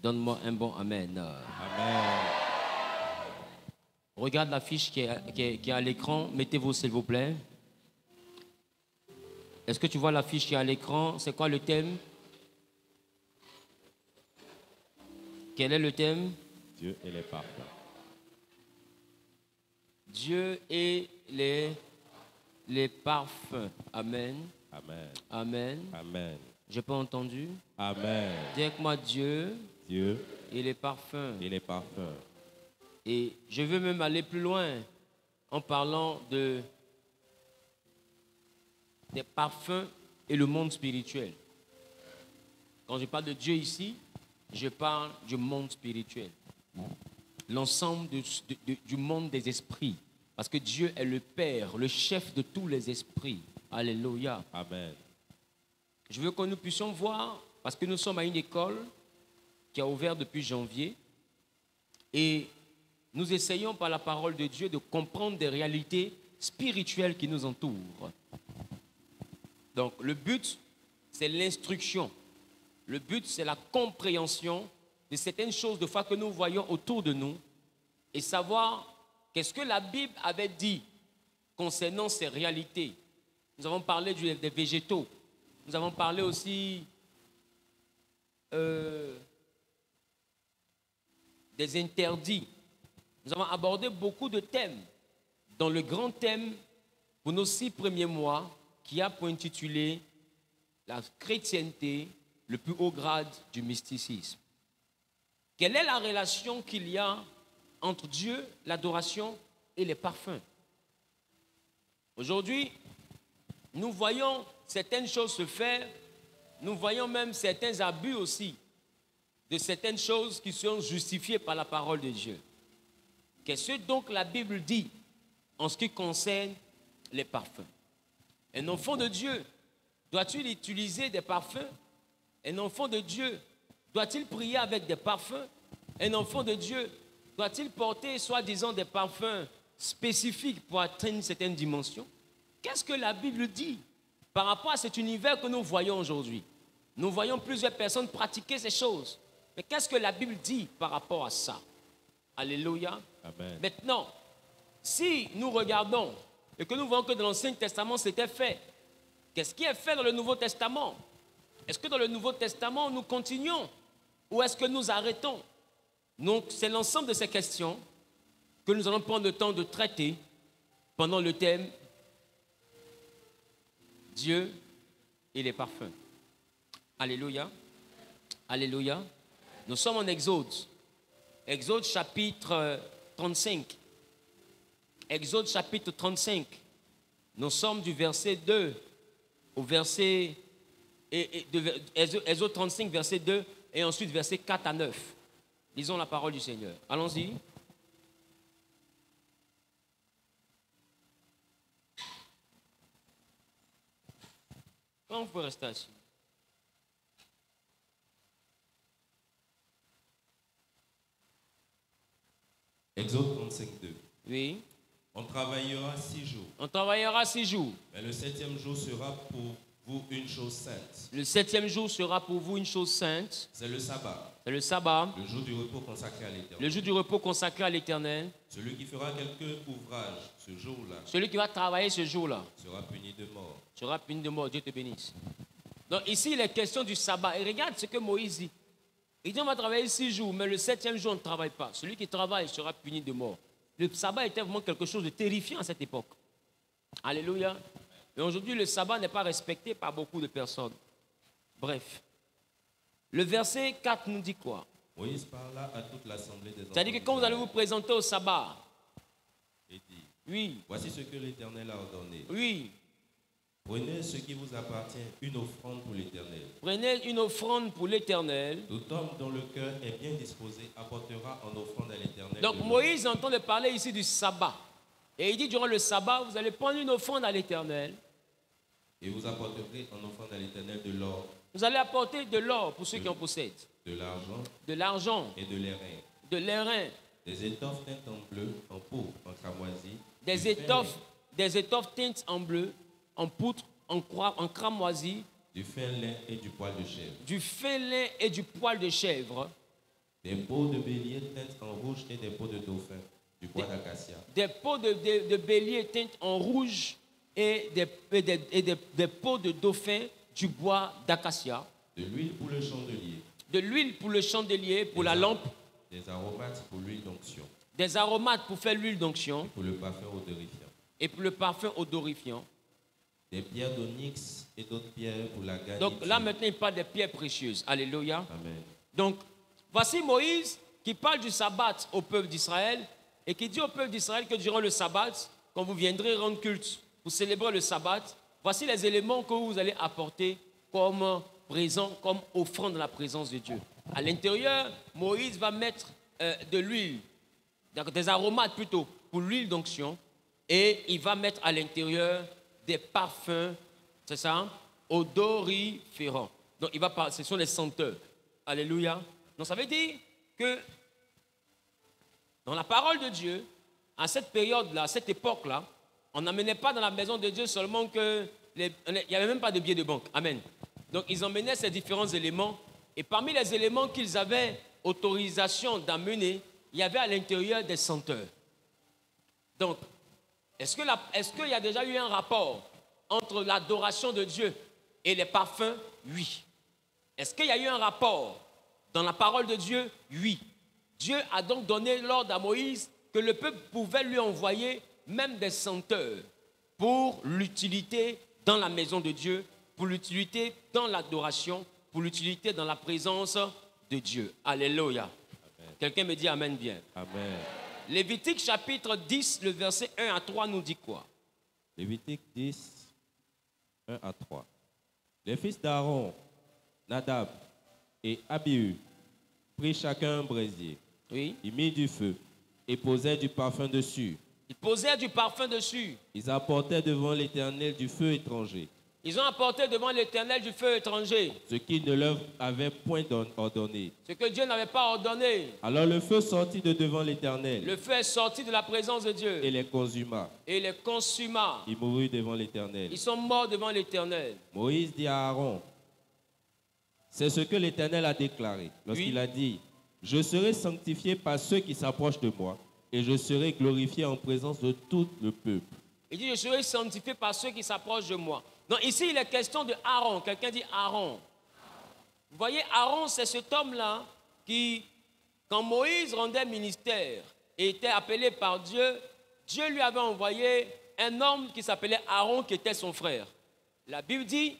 Donne-moi un bon amen. Amen. Regarde l'affiche qui est à l'écran. Mettez-vous s'il vous plaît. Est-ce que tu vois l'affiche qui est à l'écran? C'est quoi le thème? Quel est le thème? Dieu et les parfums. Dieu et les parfums. Amen. Amen. Amen. Amen. J'ai pas entendu. Amen. Dis avec moi Dieu Dieu et les parfums. et les parfums. Et je veux même aller plus loin en parlant des parfums et le monde spirituel. Quand je parle de Dieu ici, je parle du monde spirituel. L'ensemble du monde des esprits. Parce que Dieu est le Père, le chef de tous les esprits. Alléluia. Amen. Je veux que nous puissions voir, parce que nous sommes à une école qui a ouvert depuis janvier, et nous essayons par la parole de Dieu de comprendre des réalités spirituelles qui nous entourent. Donc le but, c'est l'instruction. Le but, c'est la compréhension de certaines choses de fois que nous voyons autour de nous et savoir qu'est-ce que la Bible avait dit concernant ces réalités. Nous avons parlé des végétaux. Nous avons parlé aussi des interdits. Nous avons abordé beaucoup de thèmes, dans le grand thème pour nos 6 premiers mois, qui a pour intitulé la chrétienté, le plus haut grade du mysticisme. Quelle est la relation qu'il y a entre Dieu, l'adoration et les parfums? Aujourd'hui, nous voyons certaines choses se faire, nous voyons même certains abus aussi de certaines choses qui sont justifiées par la parole de Dieu. Qu'est-ce que donc la Bible dit en ce qui concerne les parfums? Un enfant de Dieu, doit-il utiliser des parfums? Un enfant de Dieu, doit-il prier avec des parfums? Un enfant de Dieu, doit-il porter soi-disant des parfums spécifiques pour atteindre une certaine dimension? Qu'est-ce que la Bible dit par rapport à cet univers que nous voyons aujourd'hui? Nous voyons plusieurs personnes pratiquer ces choses. Mais qu'est-ce que la Bible dit par rapport à ça? Alléluia. Amen. Maintenant, si nous regardons et que nous voyons que dans l'Ancien Testament c'était fait, qu'est-ce qui est fait dans le Nouveau Testament? Est-ce que dans le Nouveau Testament nous continuons ou est-ce que nous arrêtons? Donc c'est l'ensemble de ces questions que nous allons prendre le temps de traiter pendant le thème Dieu et les parfums. Alléluia. Alléluia. Nous sommes en Exode. Exode chapitre 35. Exode chapitre 35. Nous sommes du verset 2 au verset... Exode 35, verset 2 et ensuite verset 4 à 9. Lisons la parole du Seigneur. Allons-y. Comment vous pouvez rester assis? Exode 35, 2. Oui. On travaillera 6 jours. On travaillera 6 jours. Mais le 7e jour sera pour vous une chose sainte. Le 7e jour sera pour vous une chose sainte. C'est le sabbat. C'est le sabbat. Le jour du repos consacré à l'Éternel. Le jour du repos consacré à l'Éternel. Celui qui fera quelque ouvrage ce jour-là Celui qui va travailler ce jour-là sera puni de mort. sera puni de mort. Dieu te bénisse. Donc ici, il est question du sabbat. Et regarde ce que Moïse dit. Il dit on va travailler 6 jours, mais le 7e jour, on ne travaille pas. Celui qui travaille sera puni de mort. Le sabbat était vraiment quelque chose de terrifiant à cette époque. Alléluia. Mais aujourd'hui, le sabbat n'est pas respecté par beaucoup de personnes. Bref. Le verset 4 nous dit quoi? Moïse parla à toute l'assemblée des enfants. C'est-à-dire que quand vous allez vous présenter au sabbat, et dit, oui, voici ce que l'Éternel a ordonné. oui, Prenez ce qui vous appartient, une offrande pour l'Éternel. prenez une offrande pour l'Éternel. Tout homme dont le cœur est bien disposé apportera en offrande à l'Éternel. Donc de l'or. Moïse entend de parler ici du sabbat. Et il dit durant le sabbat, vous allez prendre une offrande à l'Éternel. Et vous apporterez en offrande à l'Éternel de l'or, Vous allez apporter de l'or pour ceux qui en possèdent, de l'argent de l'argent, et de l'airain, de l'airain, des étoffes teintes en bleu, en pourpre, en cramoisi, des étoffes teintes en bleu, en poutre, en cramoisi, du fin lin et du poil de chèvre. du fin lin et du poil de chèvre, Des peaux de bélier teintes en rouge et des peaux de dauphin, du bois d'acacia. Des peaux de bélier teintes en rouge et des peaux de dauphin du bois d'acacia. De l'huile pour le chandelier. De l'huile pour le chandelier, pour la lampe. Des aromates pour l'huile d'onction. Des aromates pour faire l'huile d'onction. Pour le parfum odorifiant. Et pour le parfum odorifiant. Des pierres d'onyx et d'autres pierres pour la garniture. Donc là maintenant il parle des pierres précieuses. Alléluia. Amen. Donc voici Moïse qui parle du sabbat au peuple d'Israël et qui dit au peuple d'Israël que durant le sabbat, quand vous viendrez rendre culte pour célébrer le sabbat, voici les éléments que vous allez apporter comme présent, comme offrande dans la présence de Dieu. À l'intérieur, Moïse va mettre de l'huile, des aromates plutôt, pour l'huile d'onction, et il va mettre à l'intérieur des parfums, c'est ça, odoriférants. Donc il va parler, ce sont les senteurs. Alléluia. Donc ça veut dire que dans la parole de Dieu, à cette période-là, à cette époque-là, on n'amenait pas dans la maison de Dieu seulement que... il n'y avait même pas de billets de banque. Amen. Donc ils emmenaient ces différents éléments. Et parmi les éléments qu'ils avaient autorisation d'amener, il y avait à l'intérieur des senteurs. Donc, est-ce qu'il y a déjà eu un rapport entre l'adoration de Dieu et les parfums? Oui. Est-ce qu'il y a eu un rapport dans la parole de Dieu? Oui. Dieu a donc donné l'ordre à Moïse que le peuple pouvait lui envoyer même des senteurs pour l'utilité dans la maison de Dieu, pour l'utilité dans l'adoration, pour l'utilité dans la présence de Dieu. Alléluia. Quelqu'un me dit amen bien. Amen. Lévitique chapitre 10, le verset 1 à 3 nous dit quoi? Lévitique 10, 1 à 3. Les fils d'Aaron, Nadab et Abihu, prirent chacun un brésier. Oui. Ils mirent du feu et posèrent du parfum dessus. Ils posèrent du parfum dessus. Ils apportèrent devant l'Éternel du feu étranger. Ils ont apporté devant l'Éternel du feu étranger. Ce qu'il ne leur avait point ordonné. Ce que Dieu n'avait pas ordonné. Alors le feu sortit de devant l'Éternel. Le feu est sorti de la présence de Dieu. Et les consuma. Et les consuma. Ils moururent devant l'Éternel. Ils sont morts devant l'Éternel. Moïse dit à Aaron, c'est ce que l'Éternel a déclaré lorsqu'il a dit, je serai sanctifié par ceux qui s'approchent de moi et je serai glorifié en présence de tout le peuple. Il dit, je serai sanctifié par ceux qui s'approchent de moi. Donc ici, il est question de Aaron. Quelqu'un dit Aaron. Vous voyez, Aaron, c'est cet homme-là qui, quand Moïse rendait ministère et était appelé par Dieu, Dieu lui avait envoyé un homme qui s'appelait Aaron, qui était son frère. La Bible dit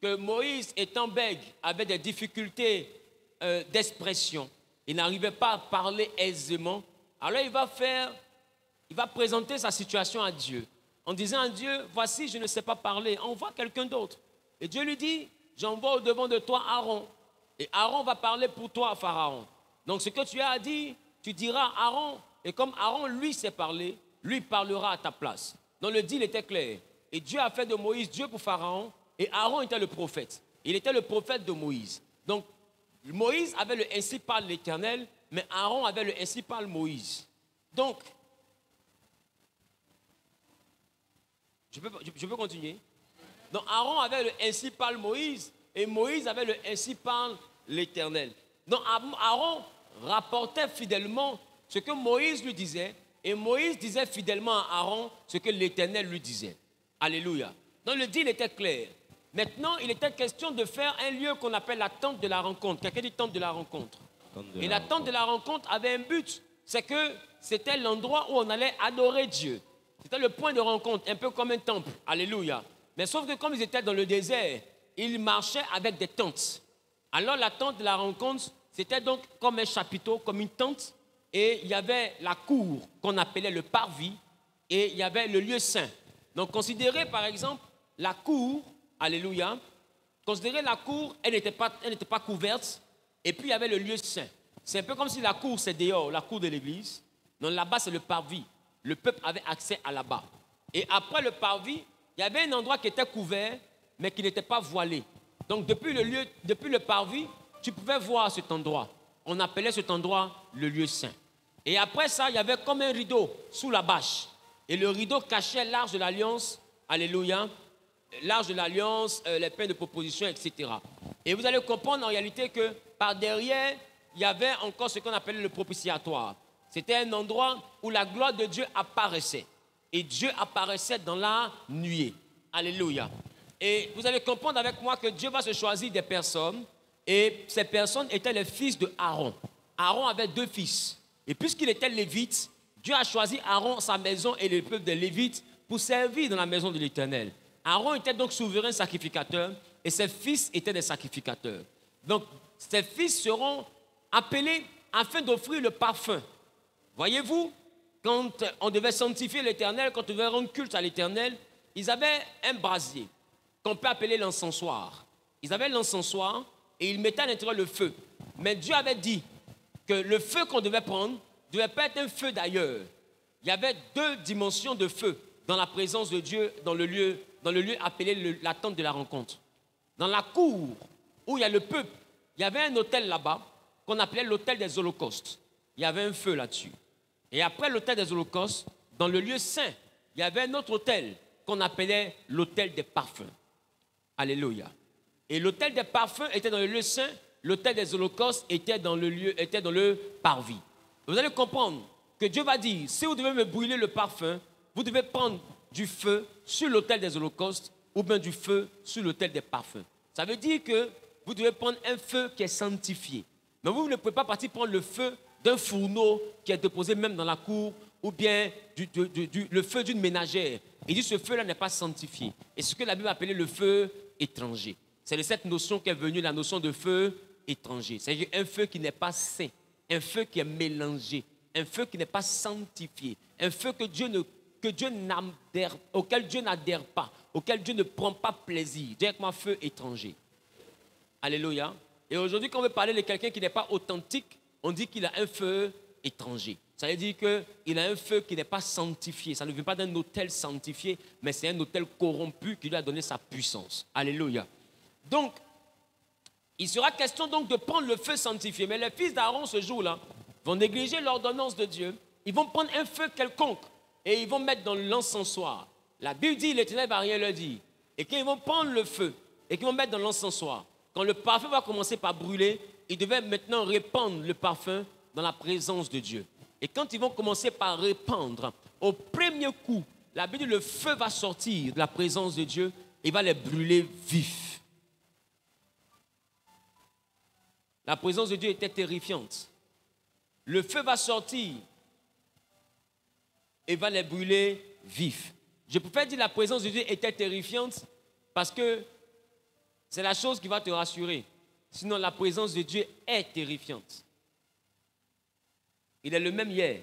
que Moïse, étant bègue, avait des difficultés d'expression. Il n'arrivait pas à parler aisément. Alors il va présenter sa situation à Dieu. En disant à Dieu, voici, je ne sais pas parler, envoie quelqu'un d'autre. Et Dieu lui dit, j'envoie au-devant de toi Aaron. Et Aaron va parler pour toi à Pharaon. Donc ce que tu as dit, tu diras à Aaron. Et comme Aaron, lui, sait parler, lui parlera à ta place. Donc le deal était clair. Et Dieu a fait de Moïse Dieu pour Pharaon. Et Aaron était le prophète. Il était le prophète de Moïse. Donc Moïse avait le ainsi parle l'Éternel, mais Aaron avait le ainsi parle Moïse. Donc, je peux continuer? Donc Aaron avait le ainsi parle Moïse et Moïse avait le ainsi parle l'Éternel. Donc Aaron rapportait fidèlement ce que Moïse lui disait et Moïse disait fidèlement à Aaron ce que l'Éternel lui disait. Alléluia. Donc le deal était clair. Maintenant, il était question de faire un lieu qu'on appelle la tente de la rencontre. Quelqu'un dit tente de la rencontre. Et la tente de la rencontre avait un but. C'est que c'était l'endroit où on allait adorer Dieu. C'était le point de rencontre, un peu comme un temple. Alléluia. Mais sauf que comme ils étaient dans le désert, ils marchaient avec des tentes. Alors la tente de la rencontre, c'était donc comme un chapiteau, comme une tente. Et il y avait la cour qu'on appelait le parvis. Et il y avait le lieu saint. Donc considérez par exemple la cour, alléluia. Considérez la cour, elle n'était pas couverte. Et puis il y avait le lieu saint. C'est un peu comme si la cour c'est dehors, la cour de l'église. Donc là-bas c'est le parvis. Le peuple avait accès à là-bas. Et après le parvis, il y avait un endroit qui était couvert, mais qui n'était pas voilé. Donc depuis le parvis, tu pouvais voir cet endroit. On appelait cet endroit le lieu saint. Et après ça, il y avait comme un rideau sous la bâche. Et le rideau cachait l'arche de l'alliance, alléluia, l'arche de l'alliance, les pains de proposition, etc. Et vous allez comprendre en réalité que par derrière, il y avait encore ce qu'on appelait le propitiatoire. C'était un endroit où la gloire de Dieu apparaissait. Et Dieu apparaissait dans la nuée. Alléluia. Et vous allez comprendre avec moi que Dieu va se choisir des personnes. Et ces personnes étaient les fils de Aaron. Aaron avait 2 fils. Et puisqu'il était lévite, Dieu a choisi Aaron, sa maison et le peuple des Lévites pour servir dans la maison de l'Éternel. Aaron était donc souverain sacrificateur et ses fils étaient des sacrificateurs. Donc, ces fils seront appelés afin d'offrir le parfum. Voyez-vous, quand on devait sanctifier l'Éternel, quand on devait rendre culte à l'Éternel, ils avaient un brasier qu'on peut appeler l'encensoir. Ils avaient l'encensoir et ils mettaient à l'intérieur le feu. Mais Dieu avait dit que le feu qu'on devait prendre ne devait pas être un feu d'ailleurs. Il y avait 2 dimensions de feu dans la présence de Dieu, dans le lieu appelé la tente de la rencontre. Dans la cour où il y a le peuple, il y avait un autel là-bas qu'on appelait l'autel des holocaustes. Il y avait un feu là-dessus. Et après l'autel des holocaustes, dans le lieu saint, il y avait un autre autel qu'on appelait l'autel des parfums. Alléluia. Et l'autel des parfums était dans le lieu saint, l'autel des holocaustes était dans le parvis. Vous allez comprendre que Dieu va dire, si vous devez me brûler le parfum, vous devez prendre du feu sur l'autel des holocaustes ou bien du feu sur l'autel des parfums. Ça veut dire que vous devez prendre un feu qui est sanctifié. Mais vous ne pouvez pas partir prendre le feu d'un fourneau qui est déposé même dans la cour ou bien le feu d'une ménagère. Il dit ce feu-là n'est pas sanctifié. Et ce que la Bible appelait le feu étranger. C'est de cette notion qu'est venue la notion de feu étranger. C'est-à-dire un feu qui n'est pas saint, un feu qui est mélangé, un feu qui n'est pas sanctifié, un feu auquel Dieu n'adhère pas, auquel Dieu ne prend pas plaisir. Dis avec moi, feu étranger. Alléluia. Et aujourd'hui, quand on veut parler de quelqu'un qui n'est pas authentique, on dit qu'il a un feu étranger. Ça veut dire qu'il a un feu qui n'est pas sanctifié. Ça ne vient pas d'un autel sanctifié, mais c'est un autel corrompu qui lui a donné sa puissance. Alléluia. Donc, il sera question donc de prendre le feu sanctifié. Mais les fils d'Aaron, ce jour-là, vont négliger l'ordonnance de Dieu. Ils vont prendre un feu quelconque et ils vont mettre dans l'encensoir. La Bible dit, l'Éternel va rien leur dire. Et quand ils vont prendre le feu et qu'ils vont mettre dans l'encensoir, quand le parfum va commencer par brûler, ils devaient maintenant répandre le parfum dans la présence de Dieu. Et quand ils vont commencer par répandre, au premier coup, la Bible dit, le feu va sortir de la présence de Dieu et va les brûler vifs. La présence de Dieu était terrifiante. Le feu va sortir et va les brûler vifs. Je préfère dire la présence de Dieu était terrifiante parce que c'est la chose qui va te rassurer. Sinon, la présence de Dieu est terrifiante. Il est le même hier,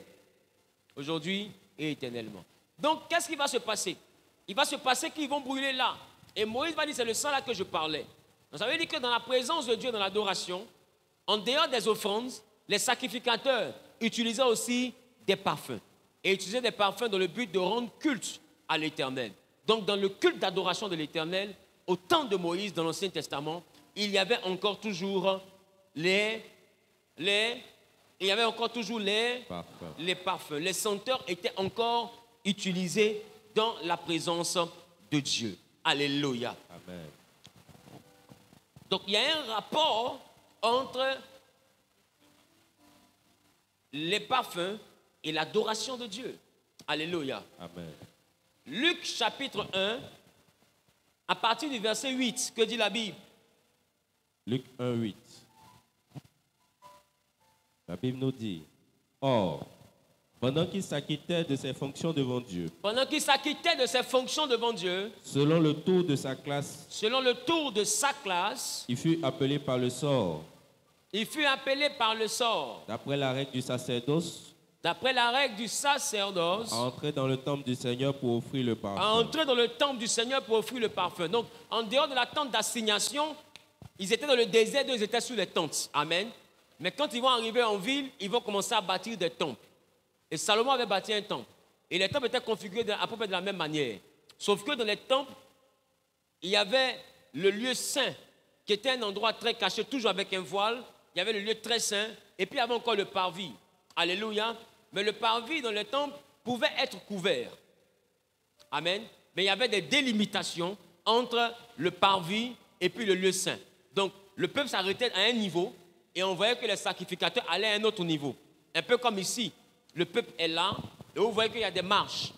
aujourd'hui et éternellement. Donc, qu'est-ce qui va se passer? Il va se passer qu'ils vont brûler là. Et Moïse va dire, c'est le sang là que je parlais. Donc, ça veut dire que dans la présence de Dieu, dans l'adoration, en dehors des offrandes, les sacrificateurs utilisaient aussi des parfums. Et utilisaient des parfums dans le but de rendre culte à l'Éternel. Donc, dans le culte d'adoration de l'Éternel, au temps de Moïse, dans l'Ancien Testament, il y avait encore toujours les parfums. Les senteurs étaient encore utilisés dans la présence de Dieu. Alléluia. Amen. Donc, il y a un rapport entre les parfums et l'adoration de Dieu. Alléluia. Amen. Luc chapitre 1, à partir du verset 8, que dit la Bible? Luc 1, 8. La Bible nous dit, or, pendant qu'il s'acquittait de ses fonctions devant Dieu, selon le tour de sa classe, il fut appelé par le sort. D'après la règle du sacerdoce, à entrer dans le temple du Seigneur pour offrir le parfum. Donc, en dehors de la tente d'assignation, ils étaient dans le désert, ils étaient sous les tentes. Amen. Mais quand ils vont arriver en ville, ils vont commencer à bâtir des temples. Et Salomon avait bâti un temple. Et les temples étaient configurés à peu près de la même manière. Sauf que dans les temples, il y avait le lieu saint, qui était un endroit très caché, toujours avec un voile. Il y avait le lieu très saint. Et puis il y avait encore le parvis. Alléluia. Mais le parvis dans les temples pouvait être couvert. Amen. Mais il y avait des délimitations entre le parvis et puis le lieu saint. Donc, le peuple s'arrêtait à un niveau. Et et on voyait que les sacrificateurs allaient à un autre niveau. Un peu comme ici, le peuple est là, et vous voyez qu'il y a des marches.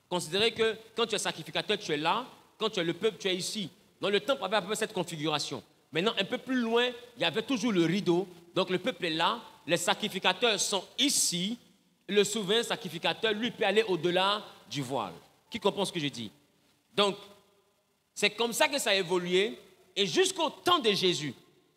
Considérez que quand tu es sacrificateur, tu es là, quand tu es le peuple, tu es ici. Donc le temple avait à peu près cette configuration. Maintenant, un peu plus loin, il y avait toujours le rideau. Donc le peuple est là, les sacrificateurs sont ici. Le souverain sacrificateur, lui, peut aller au-delà du voile. Qui comprend ce que je dis? Donc, c'est comme ça que ça a évolué. Et jusqu'au temps de Jésus,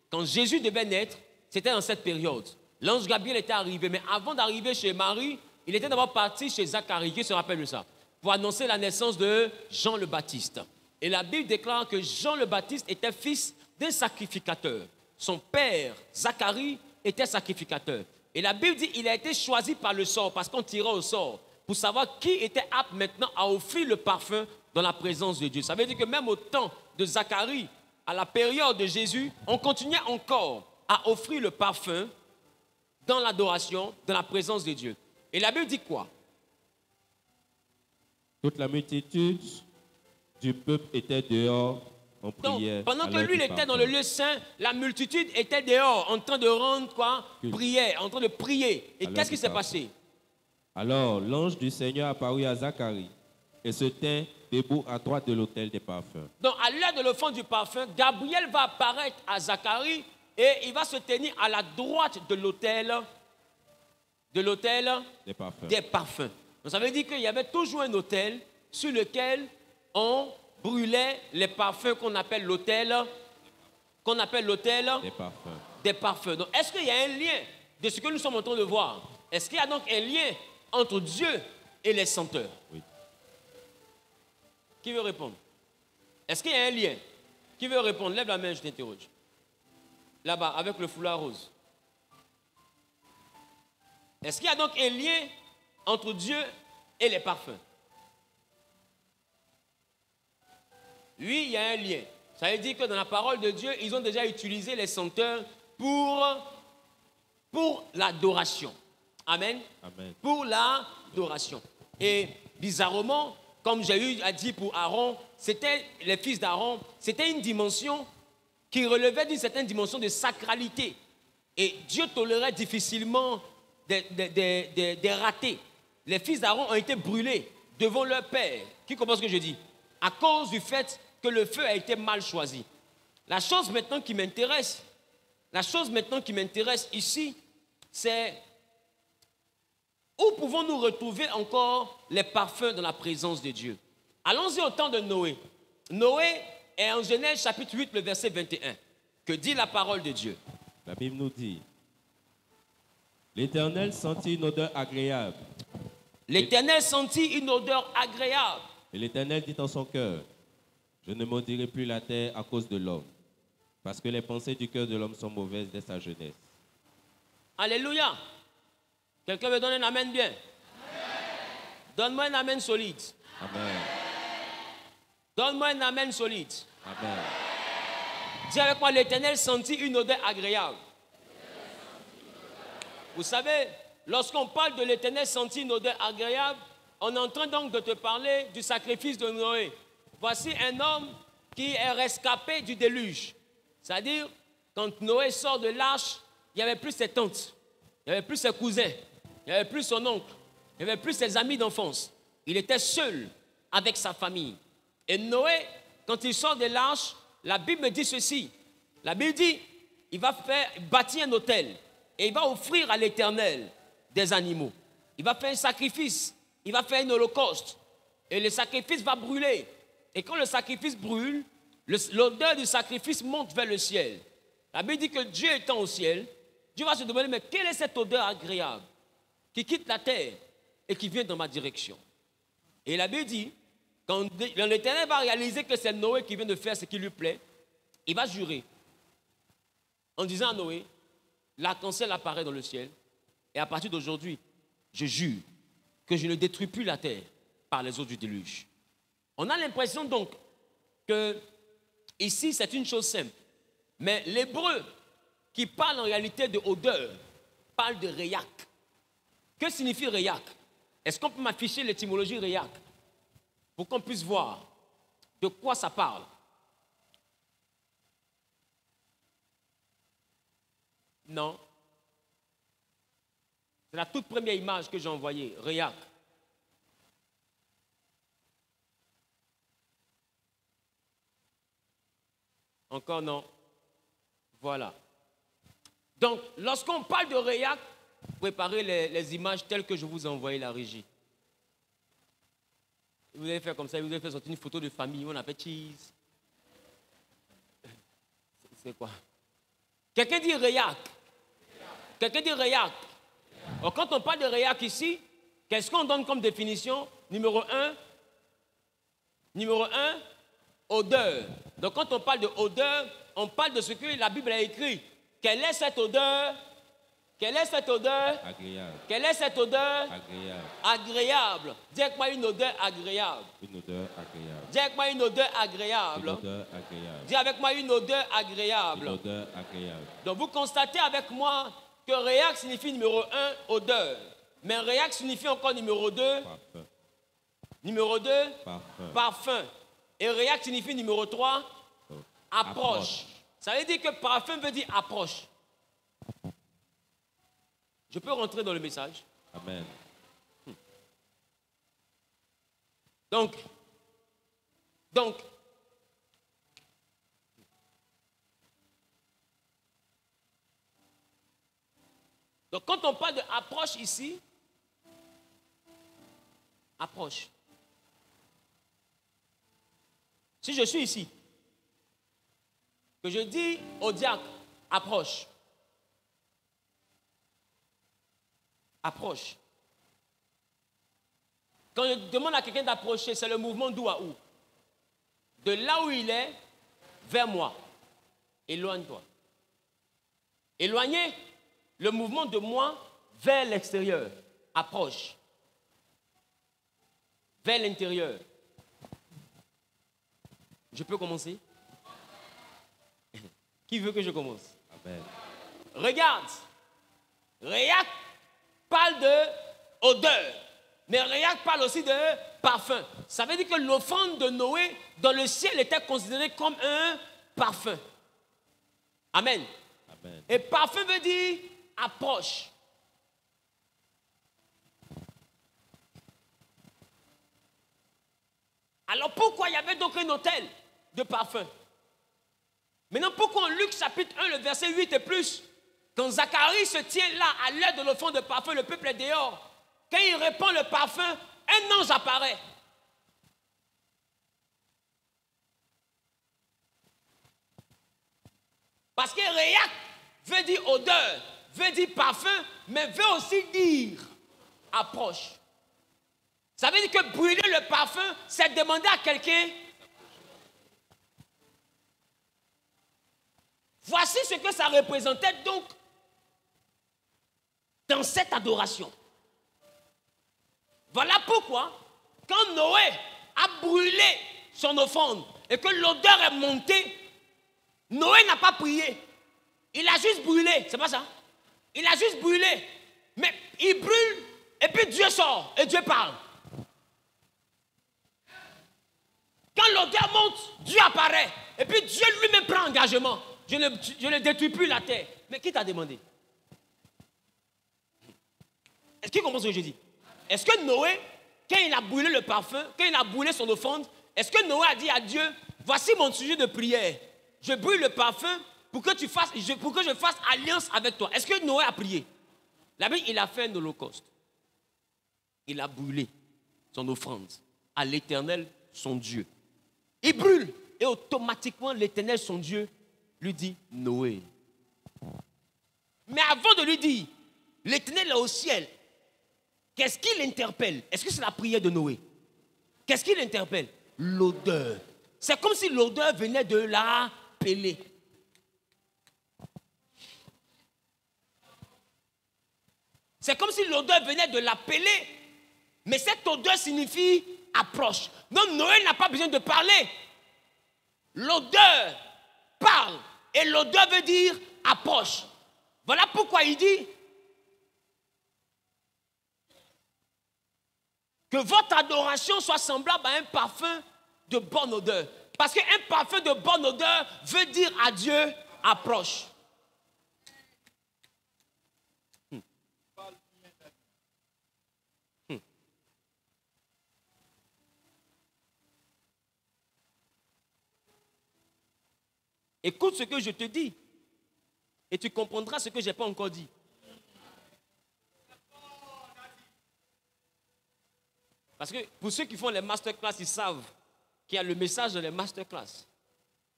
quand Jésus devait naître, c'était dans cette période. L'ange Gabriel était arrivé, mais avant d'arriver chez Marie, il était d'abord parti chez Zacharie, qui se rappelle de ça, pour annoncer la naissance de Jean le Baptiste. Et la Bible déclare que Jean le Baptiste était fils d'un sacrificateur. Son père, Zacharie, était sacrificateur. Et la Bible dit qu'il a été choisi par le sort, parce qu'on tirait au sort, pour savoir qui était apte maintenant à offrir le parfum dans la présence de Dieu. Ça veut dire que même au temps de Zacharie, à la période de Jésus, on continuait encore à offrir le parfum dans l'adoration, dans la présence de Dieu. Et la Bible dit quoi? Toute la multitude du peuple était dehors en prière. Donc, pendant que lui il était dans le lieu saint, la multitude était dehors en train de rendre quoi? Prière, en train de prier. Et qu'est-ce qui s'est passé? Alors l'ange du Seigneur apparut à Zacharie et se tint debout à droite de l'autel des parfums. Donc à l'heure de l'offrande du parfum, Gabriel va apparaître à Zacharie et il va se tenir à la droite de l'autel des parfums. Donc ça veut dire qu'il y avait toujours un autel sur lequel on brûlait les parfums qu'on appelle l'autel des parfums. Donc est-ce qu'il y a un lien de ce que nous sommes en train de voir? Est-ce qu'il y a donc un lien entre Dieu et les senteurs? Oui. Qui veut répondre? Est-ce qu'il y a un lien? Qui veut répondre? Lève la main, je t'interroge. Là-bas, avec le foulard rose. Est-ce qu'il y a donc un lien entre Dieu et les parfums? Oui, il y a un lien. Ça veut dire que dans la parole de Dieu, ils ont déjà utilisé les senteurs pour l'adoration. Amen. Amen. Pour l'adoration. Et bizarrement, comme j'ai eu à dire pour Aaron, c'était les fils d'Aaron, c'était une dimension qui relevait d'une certaine dimension de sacralité. Et Dieu tolérait difficilement des ratés. Les fils d'Aaron ont été brûlés devant leur père. Qui comprend ce que je dis? À cause du fait que le feu a été mal choisi. La chose maintenant qui m'intéresse ici, c'est où pouvons-nous retrouver encore les parfums dans la présence de Dieu? Allons-y au temps de Noé. Noé est en Genèse chapitre 8, le verset 21. Que dit la parole de Dieu? La Bible nous dit: l'Éternel sentit une odeur agréable. L'Éternel sentit une odeur agréable. Et l'Éternel dit en son cœur: je ne maudirai plus la terre à cause de l'homme, parce que les pensées du cœur de l'homme sont mauvaises dès sa jeunesse. Alléluia. Quelqu'un me donne un amen bien? Donne-moi un amen solide. Amen. Donne-moi un amen solide. Amen. Dis avec moi: l'Éternel sentit une odeur agréable. Vous savez, lorsqu'on parle de l'Éternel sentit une odeur agréable, on est en train donc de te parler du sacrifice de Noé. Voici un homme qui est rescapé du déluge. C'est-à-dire, quand Noé sort de l'arche, il n'y avait plus ses tantes, il n'y avait plus ses cousins, il n'y avait plus son oncle, il n'y avait plus ses amis d'enfance. Il était seul avec sa famille. Et Noé, quand il sort de l'arche, la Bible me dit ceci. La Bible dit, il va bâtir un autel et il va offrir à l'Éternel des animaux. Il va faire un sacrifice, il va faire un holocauste et le sacrifice va brûler. Et quand le sacrifice brûle, l'odeur du sacrifice monte vers le ciel. La Bible dit que Dieu étant au ciel, Dieu va se demander: mais quelle est cette odeur agréable qui quitte la terre et qui vient dans ma direction? Et la Bible dit, quand l'Éternel va réaliser que c'est Noé qui vient de faire ce qui lui plaît, il va jurer en disant à Noé: l'arc-en-ciel apparaît dans le ciel et à partir d'aujourd'hui, je jure que je ne détruis plus la terre par les eaux du déluge. On a l'impression donc que ici c'est une chose simple, mais l'hébreu qui parle en réalité de odeur parle de réac. Que signifie réac? Est-ce qu'on peut m'afficher l'étymologie réac pour qu'on puisse voir de quoi ça parle? Non. C'est la toute première image que j'ai envoyée, Réac. Encore non. Voilà. Donc, lorsqu'on parle de Réac, préparez les images telles que je vous ai envoyées la régie. Vous allez faire comme ça, vous allez faire sortir une photo de famille, on appelle cheese. C'est quoi? Quelqu'un dit Réac. Quelqu'un dit Réac. Alors, quand on parle de Réac ici, qu'est-ce qu'on donne comme définition? Numéro 1, odeur. Donc quand on parle de odeur, on parle de ce que la Bible a écrit. Quelle est cette odeur? Quelle est cette odeur? Agréable. Quelle est cette odeur? Agréable. Agréable. Dis avec moi une odeur agréable. Une odeur agréable. Dis avec moi une odeur agréable. Une odeur agréable. Dis avec moi une odeur agréable. Une odeur agréable. Donc vous constatez avec moi que réac signifie numéro 1, odeur. Mais réac signifie encore numéro 2. Parfum. Numéro 2, Parfum. parfum. Et réac signifie numéro 3, approche. Ça veut dire que parfum veut dire approche. Je peux rentrer dans le message? Amen. Donc, quand on parle de approche ici, approche. Si je suis ici, que je dis au diacre, approche. Approche. Quand je demande à quelqu'un d'approcher, c'est le mouvement d'où à où? De là où il est, vers moi. Éloigne-toi. Éloigner le mouvement de moi vers l'extérieur. Approche. Vers l'intérieur. Je peux commencer? Qui veut que je commence? Amen. Regarde. Réac parle de odeur. Mais Réac parle aussi de parfum. Ça veut dire que l'offrande de Noé dans le ciel était considérée comme un parfum. Amen. Amen. Et parfum veut dire approche. Alors pourquoi il y avait donc un autel de parfum? Maintenant, pourquoi en Luc chapitre 1, le verset 8 et plus, quand Zacharie se tient là à l'aide de l'offrande de parfum, le peuple est dehors. Quand il répand le parfum, un ange apparaît. Parce que réac veut dire odeur, veut dire parfum, mais veut aussi dire approche. Ça veut dire que brûler le parfum, c'est demander à quelqu'un. Voici ce que ça représentait donc dans cette adoration. Voilà pourquoi, quand Noé a brûlé son offrande et que l'odeur est montée, Noé n'a pas prié. Il a juste brûlé. C'est pas ça? Il a juste brûlé. Mais il brûle et puis Dieu sort et Dieu parle. Quand l'odeur monte, Dieu apparaît. Et puis Dieu lui-même prend engagement. Je ne détruis plus la terre. Mais qui t'a demandé? Est-ce qu'il comprend ce que je dis? Est-ce que Noé, quand il a brûlé le parfum, quand il a brûlé son offrande, est-ce que Noé a dit à Dieu, voici mon sujet de prière. Je brûle le parfum pour que je fasse alliance avec toi. Est-ce que Noé a prié? La Bible, il a fait un holocauste. Il a brûlé son offrande à l'Éternel, son Dieu. Il brûle et automatiquement l'Éternel, son Dieu, lui dit Noé. Mais avant de lui dire, l'Éternel est au ciel, qu'est-ce qui l'interpelle? Est-ce que c'est la prière de Noé? Qu'est-ce qui l'interpelle? L'odeur. C'est comme si l'odeur venait de l'appeler. C'est comme si l'odeur venait de l'appeler. Mais cette odeur signifie approche. Donc Noé n'a pas besoin de parler. L'odeur parle. Et l'odeur veut dire approche. Voilà pourquoi il dit que votre adoration soit semblable à un parfum de bonne odeur. Parce qu'un parfum de bonne odeur veut dire à Dieu approche. Écoute ce que je te dis. Et tu comprendras ce que je n'ai pas encore dit. Parce que pour ceux qui font les masterclass, ils savent qu'il y a le message dans les masterclass.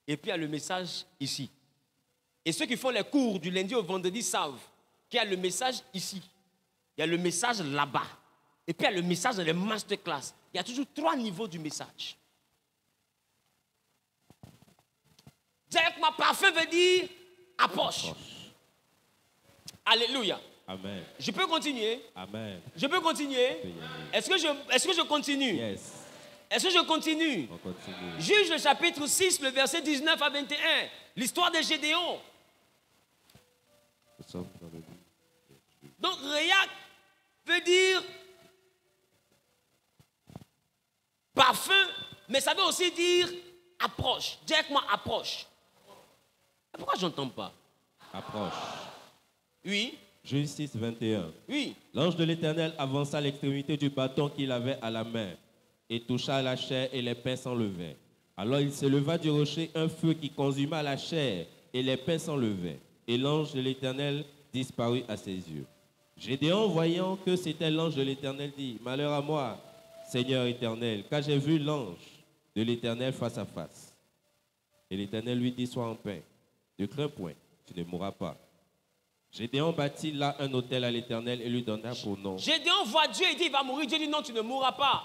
Et puis il y a le message ici. Et ceux qui font les cours du lundi au vendredi savent qu'il y a le message ici. Il y a le message là-bas. Et puis il y a le message dans les masterclass. Il y a toujours 3 niveaux du message. Direct, ma parfum veut dire approche. Alléluia. Amen. Je peux continuer? Amen. Je peux continuer? Est-ce que je continue? Yes. Est-ce que je continue? On continue. Juge le chapitre 6, le verset 19 à 21. L'histoire de Gédéon. Nous sommes dans le... Donc, Réac veut dire parfum, mais ça veut aussi dire approche. Directement approche. Pourquoi je n'entends pas? Approche. Oui. Juge 6, 21. Oui. L'ange de l'Éternel avança l'extrémité du bâton qu'il avait à la main et toucha la chair et les pains s'enlevèrent. Alors il s'éleva du rocher un feu qui consuma la chair et les pains s'enlevèrent. Et l'ange de l'Éternel disparut à ses yeux. Gédéon, voyant que c'était l'ange de l'Éternel, dit: Malheur à moi, Seigneur éternel, car j'ai vu l'ange de l'Éternel face à face. Et l'Éternel lui dit: Sois en paix, ne crains point, tu ne mourras pas. Gédéon bâtit là un autel à l'Éternel et lui donna pour nom. Gédéon voit Dieu et dit: il va mourir. Dieu dit: non, tu ne mourras pas.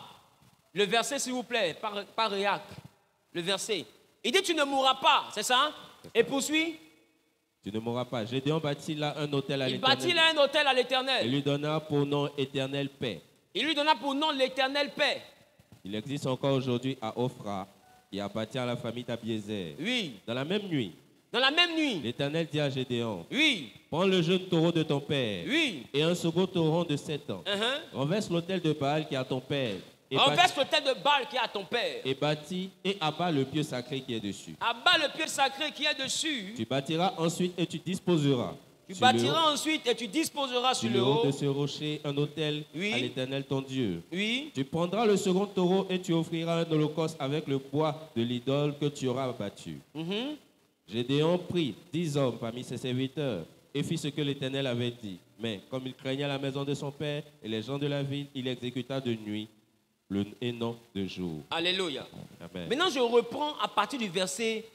Le verset, s'il vous plaît, par Réac. Le verset. Il dit: tu ne mourras pas, c'est ça? Et poursuit. Tu ne mourras pas. Gédéon bâtit là un autel à l'Éternel. Il bâtit là un autel à l'Éternel. Et lui donna pour nom Éternel paix. Il lui donna pour nom l'Éternel paix. Il existe encore aujourd'hui à Ophra et appartient à la famille d'Abiézer. Oui. Dans la même nuit, l'Éternel dit à Gédéon: oui, prends le jeune taureau de ton père, oui, et un second taureau de 7 ans. Renverse l'autel de Baal qui est à ton père. Renverse l'autel de Baal qui est à ton père. Et bâtis et abat le pieu sacré qui est dessus. Abat le pieu sacré qui est dessus. Tu bâtiras ensuite et tu disposeras. Tu bâtiras ensuite et tu disposeras sur le haut de ce rocher un autel à l'Éternel ton Dieu. Oui. Tu prendras le second taureau et tu offriras un holocauste avec le bois de l'idole que tu auras abattu. Gédéon prit 10 hommes parmi ses serviteurs et fit ce que l'Éternel avait dit. Mais comme il craignait la maison de son père et les gens de la ville, il exécuta de nuit et non de jour. Alléluia. Amen. Maintenant, je reprends à partir du verset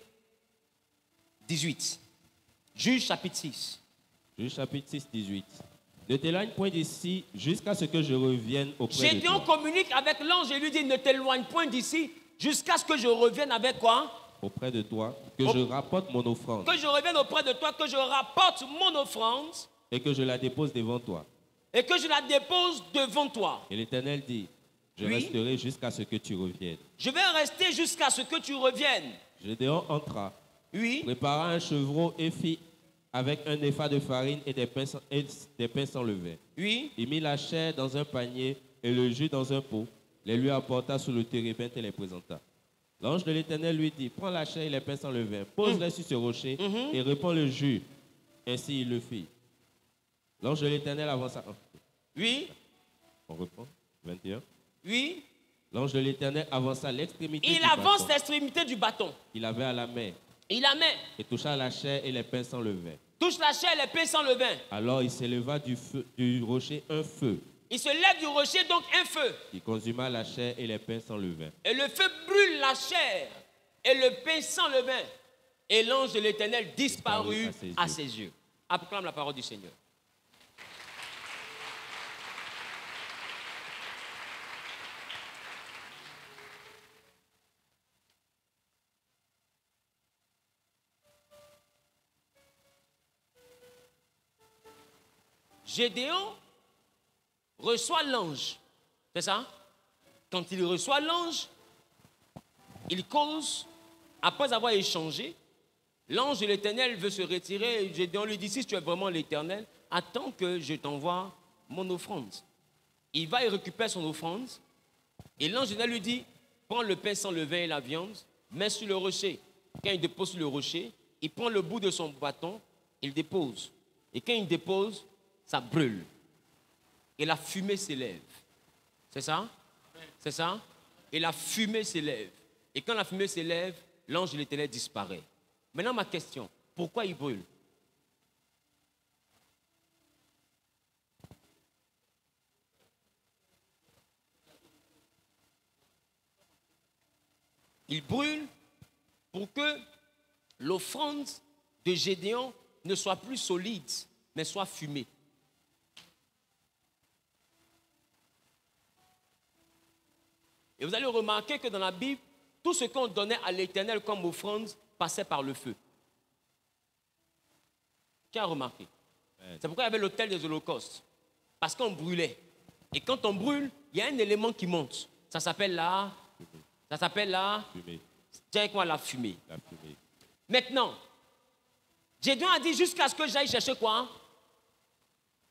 18. Juge chapitre 6. Juge chapitre 6, 18. Ne t'éloigne point d'ici jusqu'à ce que je revienne auprès de toi. Gédéon communique avec l'ange et lui dit: ne t'éloigne point d'ici jusqu'à ce que je revienne avec quoi? Auprès de toi, que je rapporte mon offrande. Que je revienne auprès de toi, que je rapporte mon offrande. Et que je la dépose devant toi. Et que je la dépose devant toi. Et l'Éternel dit: je resterai jusqu'à ce que tu reviennes. Je vais rester jusqu'à ce que tu reviennes. Gédéon entra, prépara un chevreau et fit avec un épha de farine et des pains sans levain. Il mit la chair dans un panier et le jus dans un pot, les lui apporta sous le térébinthe et les présenta. L'ange de l'Éternel lui dit: prends la chair et les pains sans levain, pose-les sur ce rocher et répands le jus. Ainsi il le fit. L'ange de l'Éternel avança. On reprend. 21. L'ange de l'Éternel avança l'extrémité du bâton. Il avance l'extrémité du bâton. Il avait à la main. Et toucha la chair et les pains sans levain. Touche la chair et les pains sans levain. Alors il s'éleva du rocher un feu. Il se lève du rocher, donc un feu. Il consuma la chair et les pains sans levain. Et le feu brûle la chair et le pain sans levain. Et l'ange de l'Éternel disparut à ses yeux. Acclame la parole du Seigneur. Gédéon reçoit l'ange. C'est ça? Quand il reçoit l'ange, il cause, après avoir échangé, l'ange de l'Éternel veut se retirer. Et Gédéon lui dit: si tu es vraiment l'Éternel, attends que je t'envoie mon offrande. Il va et récupère son offrande. Et l'ange de l'Éternel lui dit: prends le pain sans levain et la viande, mets sur le rocher. Quand il dépose sur le rocher, il prend le bout de son bâton, il dépose. Et quand il dépose, ça brûle. Et la fumée s'élève. C'est ça? C'est ça? Et la fumée s'élève. Et quand la fumée s'élève, l'ange de l'Éternel disparaît. Maintenant, ma question, pourquoi il brûle? Il brûle pour que l'offrande de Gédéon ne soit plus solide, mais soit fumée. Et vous allez remarquer que dans la Bible, tout ce qu'on donnait à l'Éternel comme offrande passait par le feu. Qui a remarqué? C'est pourquoi il y avait l'autel des holocaustes. Parce qu'on brûlait. Et quand on brûle, il y a un élément qui monte. Ça s'appelle la Fumée. Tiens avec moi, la fumée. La fumée. Maintenant, Gédéon a dit jusqu'à ce que j'aille chercher quoi?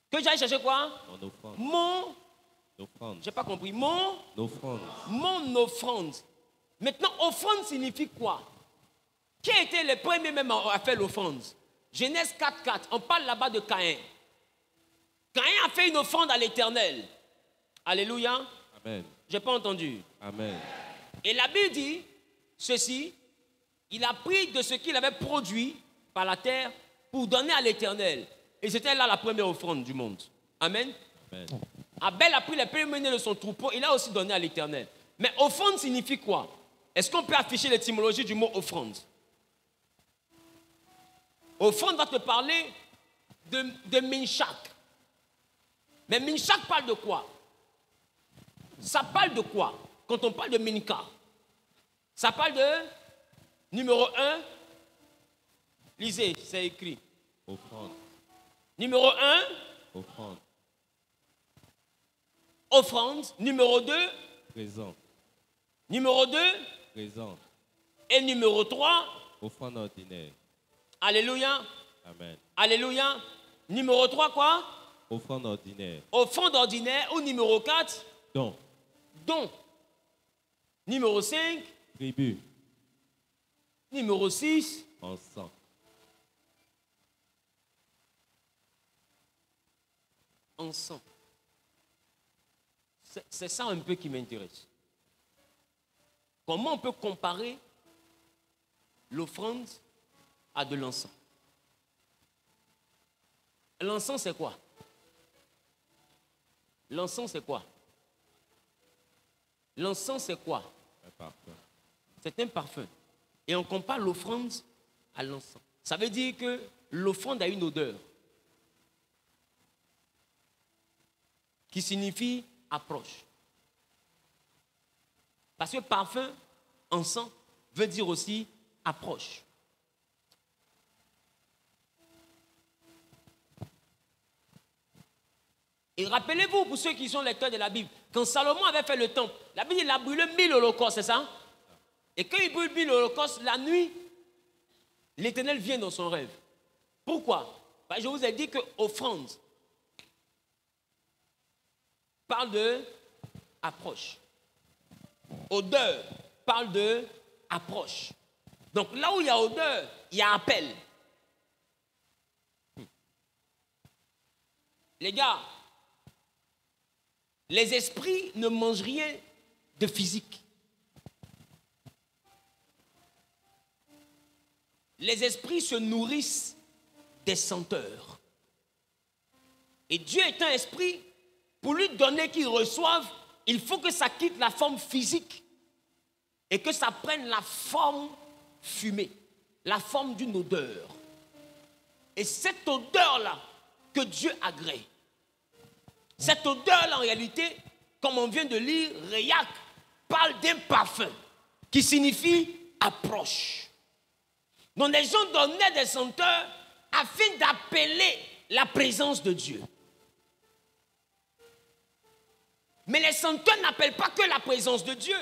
Que j'aille chercher quoi? Mon offrande. Mon... Offrande. J'ai pas compris. Offrande. Mon offrande. Maintenant, offrande signifie quoi? Qui a été le premier même à faire l'offrande? Genèse 4.4. On parle là-bas de Caïn. Caïn a fait une offrande à l'Éternel. Alléluia. Amen. J'ai pas entendu. Amen. Et la Bible dit ceci. Il a pris de ce qu'il avait produit par la terre pour donner à l'Éternel. Et c'était là la première offrande du monde. Amen. Amen. Abel a pris les premiers-nés de son troupeau, il a aussi donné à l'Éternel. Mais offrande signifie quoi? Est-ce qu'on peut afficher l'étymologie du mot offrande? Offrande va te parler de Minchak. Mais Minchak parle de quoi? Ça parle de quoi? Quand on parle de Minka, ça parle de numéro 1. Lisez, c'est écrit. Offrande. Numéro 1. Offrande. Offrande. Numéro 2. Présent. Numéro 2. Présent. Et numéro 3. Offrande ordinaire. Alléluia. Amen. Alléluia. Numéro 3 quoi? Offrande ordinaire. Offrande ordinaire. Ou numéro 4. Don. Don. Numéro 5. Tribu. Numéro 6. Encens. Encens. C'est ça un peu qui m'intéresse. Comment on peut comparer l'offrande à de l'encens? L'encens, c'est quoi? L'encens, c'est quoi? L'encens, c'est quoi? Un parfum. C'est un parfum. Et on compare l'offrande à l'encens. Ça veut dire que l'offrande a une odeur qui signifie approche. Parce que parfum, encens, veut dire aussi approche. Et rappelez-vous, pour ceux qui sont lecteurs de la Bible, quand Salomon avait fait le temple, la Bible, il a brûlé 1000 holocaustes, c'est ça? Et quand il brûle 1000 holocaustes, la nuit, l'Éternel vient dans son rêve. Pourquoi? Parce que je vous ai dit que offrande parle de approche. Odeur parle de approche. Donc là où il y a odeur, il y a appel. Les gars, les esprits ne mangent rien de physique. Les esprits se nourrissent des senteurs. Et Dieu est un esprit, pour lui donner qu'il reçoive, il faut que ça quitte la forme physique et que ça prenne la forme fumée, la forme d'une odeur. Et cette odeur-là que Dieu agrée, cette odeur-là en réalité, comme on vient de lire, Réac parle d'un parfum qui signifie approche. Donc les gens donnaient des senteurs afin d'appeler la présence de Dieu. Mais les senteurs n'appellent pas que la présence de Dieu.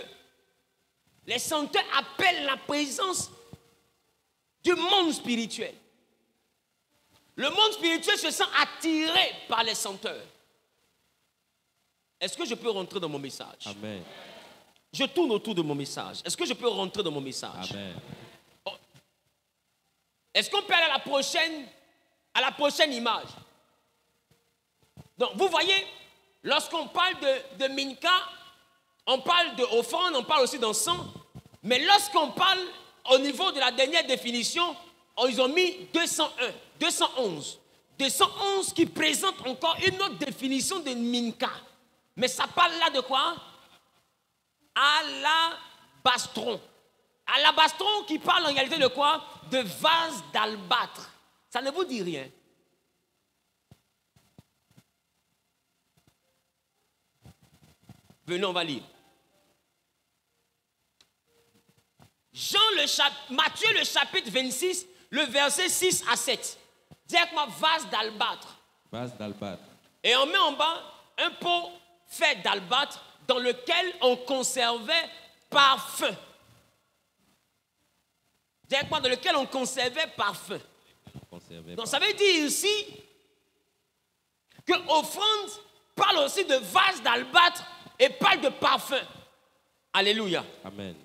Les senteurs appellent la présence du monde spirituel. Le monde spirituel se sent attiré par les senteurs. Est-ce que je peux rentrer dans mon message? Amen. Je tourne autour de mon message. Est-ce que je peux rentrer dans mon message? Amen. Oh. Est-ce qu'on peut aller à la prochaine image? Donc, vous voyez, lorsqu'on parle de Minka, on parle d'offrande, on parle aussi d'encens. Mais lorsqu'on parle au niveau de la dernière définition, ils ont mis 201, 211. 211 qui présente encore une autre définition de minka. Mais ça parle là de quoi? Alabastron. Alabastron qui parle en réalité de quoi? De vase d'albâtre. Ça ne vous dit rien. Venez, on va lire. Matthieu le chapitre 26, le verset 6 à 7. Dis avec moi, vase d'albâtre. Vase d'albâtre. Et on met en bas un pot fait d'albâtre dans lequel on conservait parfum. Dis avec moi, dans lequel on conservait parfum. Donc ça veut dire ici que offrande parle aussi de vase d'albâtre et parle de parfum. Alléluia. Amen.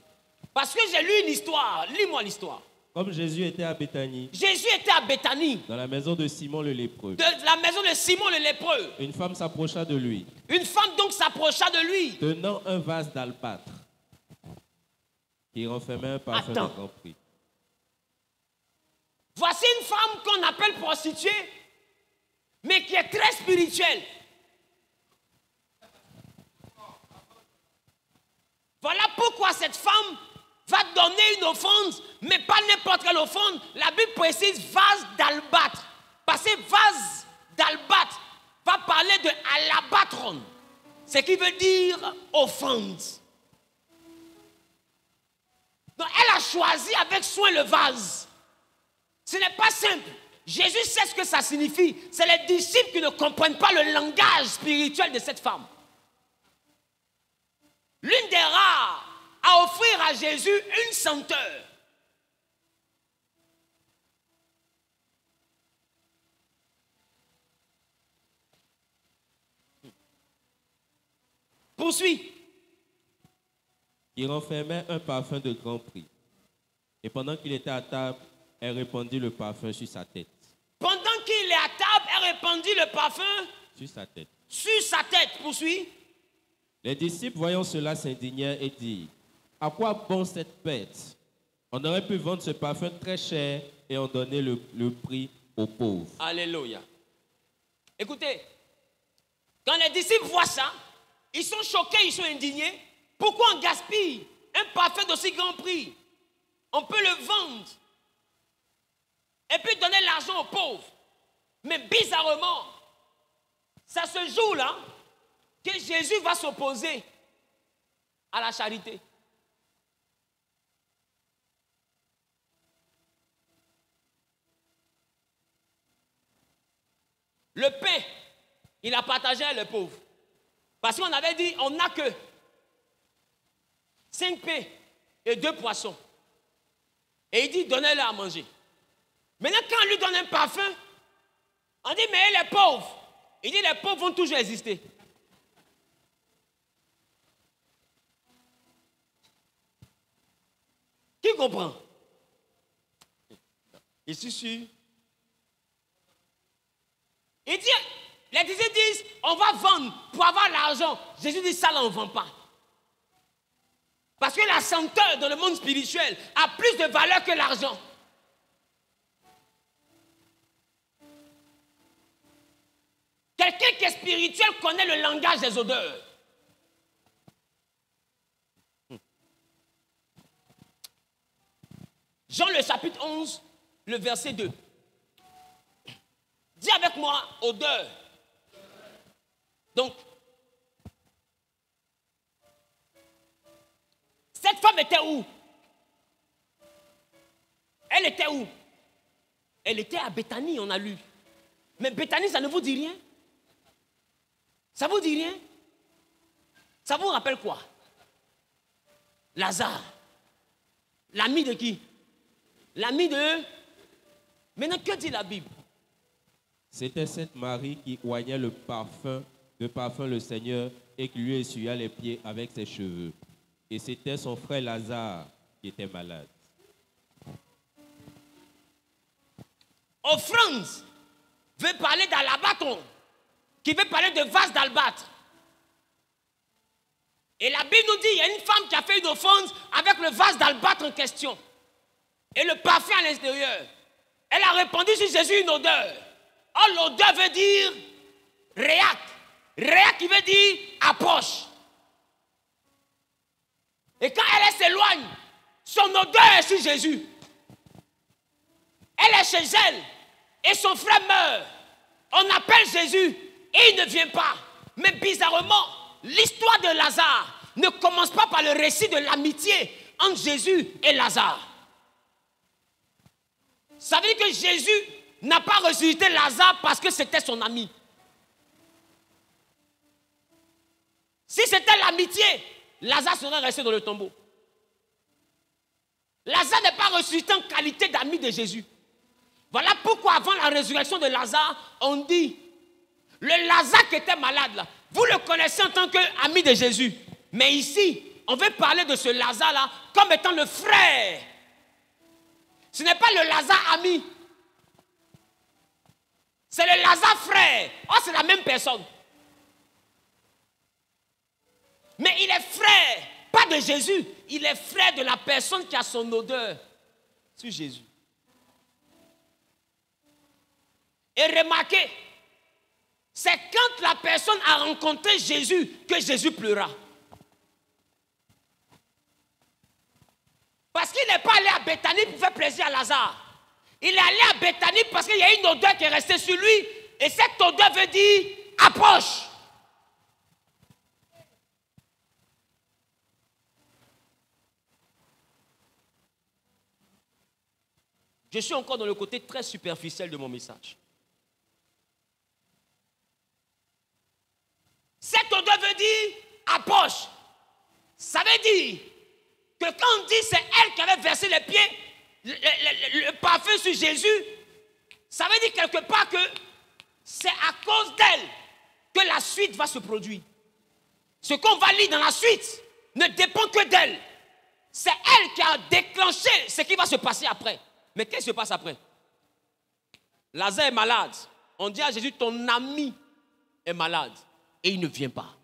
Parce que j'ai lu une histoire. Lis-moi l'histoire. Comme Jésus était à Béthanie. Jésus était à Béthanie. Dans la maison de Simon le lépreux. De la maison de Simon le lépreux. Une femme s'approcha de lui. Une femme donc s'approcha de lui. Tenant un vase d'albâtre qui renfermait un parfum de grand prix. Voici une femme qu'on appelle prostituée, mais qui est très spirituelle. Voilà pourquoi cette femme va donner une offrande, mais pas n'importe quelle offrande. La Bible précise vase d'albâtre. Parce que vase d'albâtre va parler de alabatron, ce qui veut dire offrande. Donc elle a choisi avec soin le vase. Ce n'est pas simple. Jésus sait ce que ça signifie. C'est les disciples qui ne comprennent pas le langage spirituel de cette femme. L'une des rares à offrir à Jésus une senteur. Poursuis. Il renfermait un parfum de grand prix. Et pendant qu'il était à table, elle répandit le parfum sur sa tête. Pendant qu'il est à table, elle répandit le parfum sur sa tête. Sur sa tête, poursuis. Les disciples, voyant cela, s'indignèrent et dirent: à quoi bon cette perte? On aurait pu vendre ce parfum très cher et en donner le prix aux pauvres. Alléluia. Écoutez, quand les disciples voient ça, ils sont choqués, ils sont indignés. Pourquoi on gaspille un parfum d'aussi grand prix? On peut le vendre et puis donner l'argent aux pauvres. Mais bizarrement, c'est à ce jour-là que Jésus va s'opposer à la charité. Le pain, il a partagé avec les pauvres. Parce qu'on avait dit, on n'a que 5 pains et 2 poissons. Et il dit, donnez-le à manger. Maintenant, quand on lui donne un parfum, on dit, mais les pauvres. Il dit, les pauvres vont toujours exister. Qui comprend? Je suis sûr. Il dit, les disciples disent, on va vendre pour avoir l'argent. Jésus dit, ça là, on ne vend pas. Parce que la senteur dans le monde spirituel a plus de valeur que l'argent. Quelqu'un qui est spirituel connaît le langage des odeurs. Jean le chapitre 11, le verset 2. Dis avec moi, odeur. Donc, cette femme était où? Elle était où? Elle était à Béthanie, on a lu. Mais Béthanie, ça ne vous dit rien? Ça vous dit rien? Ça vous rappelle quoi? Lazare. L'ami de qui? L'ami de... Maintenant, que dit la Bible? C'était cette Marie qui oignait le parfum le Seigneur et qui lui essuya les pieds avec ses cheveux. Et c'était son frère Lazare qui était malade. Offrande veut parler d'alabâtre, qui veut parler de vase d'albâtre. Et la Bible nous dit, il y a une femme qui a fait une offrande avec le vase d'albâtre en question. Et le parfum à l'intérieur. Elle a répandu sur Jésus une odeur. Or, l'odeur veut dire réac. Réac qui veut dire approche. Et quand elle s'éloigne, son odeur est sur Jésus. Elle est chez elle et son frère meurt. On appelle Jésus et il ne vient pas. Mais bizarrement, l'histoire de Lazare ne commence pas par le récit de l'amitié entre Jésus et Lazare. Ça veut dire que Jésus n'a pas ressuscité Lazare parce que c'était son ami. Si c'était l'amitié, Lazare serait resté dans le tombeau. Lazare n'est pas ressuscité en qualité d'ami de Jésus. Voilà pourquoi avant la résurrection de Lazare, on dit, le Lazare qui était malade là, vous le connaissez en tant qu'ami de Jésus. Mais ici, on veut parler de ce Lazare là comme étant le frère. Ce n'est pas le Lazare ami. C'est le Lazare frère. Oh, c'est la même personne. Mais il est frère, pas de Jésus. Il est frère de la personne qui a son odeur sur Jésus. Et remarquez, c'est quand la personne a rencontré Jésus que Jésus pleura. Parce qu'il n'est pas allé à Béthanie pour faire plaisir à Lazare. Il est allé à Béthanie parce qu'il y a une odeur qui est restée sur lui. Et cette odeur veut dire approche. Je suis encore dans le côté très superficiel de mon message. Cette odeur veut dire approche. Ça veut dire que quand on dit c'est elle qui avait versé les pieds, le parfum sur Jésus, ça veut dire quelque part que c'est à cause d'elle que la suite va se produire. Ce qu'on va lire dans la suite ne dépend que d'elle. C'est elle qui a déclenché ce qui va se passer après. Mais qu'est-ce qui se passe après? Lazare est malade. On dit à Jésus, ton ami est malade. Et il ne vient pas.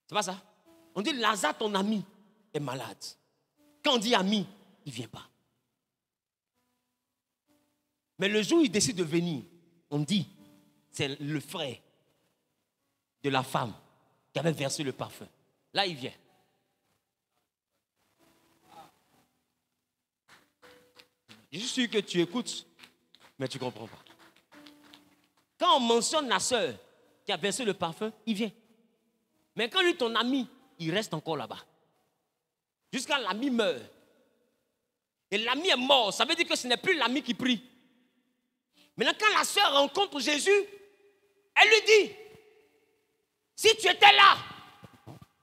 C'est pas ça? On dit, Lazare, ton ami, est malade. Quand on dit ami, il ne vient pas. Mais le jour où il décide de venir, on dit, c'est le frère de la femme qui avait versé le parfum. Là, il vient. Je suis sûr que tu écoutes, mais tu ne comprends pas. Quand on mentionne la sœur qui a versé le parfum, il vient. Mais quand lui, ton ami, il reste encore là-bas. Jusqu'à l'ami meurt. Et l'ami est mort. Ça veut dire que ce n'est plus l'ami qui prie. Maintenant, quand la sœur rencontre Jésus, elle lui dit, si tu étais là,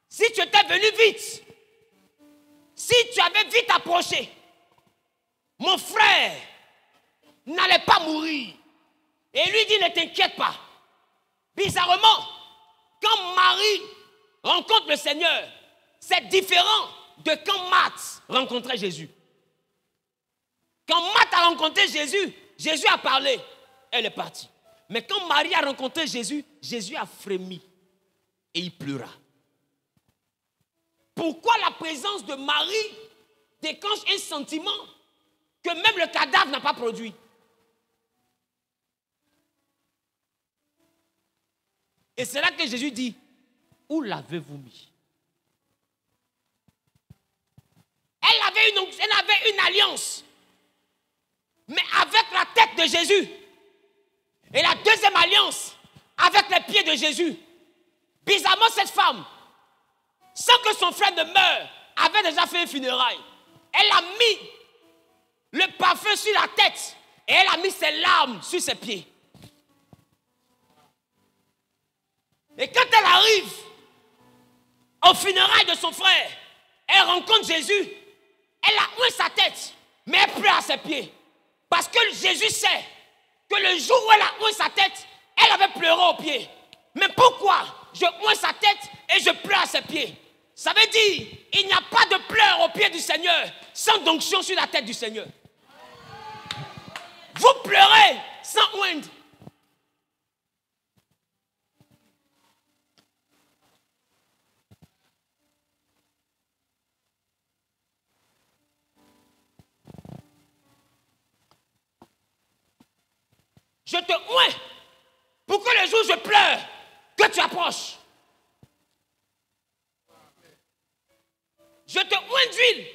si tu étais venu vite, si tu avais vite approché, mon frère n'allait pas mourir. Et lui dit, ne t'inquiète pas. Bizarrement, quand Marie rencontre le Seigneur, c'est différent de quand Marthe rencontrait Jésus. Quand Marthe a rencontré Jésus, Jésus a parlé, elle est partie. Mais quand Marie a rencontré Jésus, Jésus a frémi et il pleura. Pourquoi la présence de Marie déclenche un sentiment que même le cadavre n'a pas produit? Et c'est là que Jésus dit, où l'avez-vous mis? Elle avait une alliance, mais avec la tête de Jésus. Et la deuxième alliance, avec les pieds de Jésus. Bizarrement, cette femme, sans que son frère ne meure, avait déjà fait un funérail. Elle a mis le parfum sur la tête et elle a mis ses larmes sur ses pieds. Et quand elle arrive au funérail de son frère, elle rencontre Jésus, elle a oué sa tête, mais elle pleure à ses pieds. Parce que Jésus sait que le jour où elle a oué sa tête, elle avait pleuré aux pieds. Mais pourquoi je oué sa tête et je pleure à ses pieds? Ça veut dire, il n'y a pas de pleurs aux pieds du Seigneur sans onction sur la tête du Seigneur. Vous pleurez sans oindre. je te oins pour que le jour où je pleure, que tu approches. Je te oins d'huile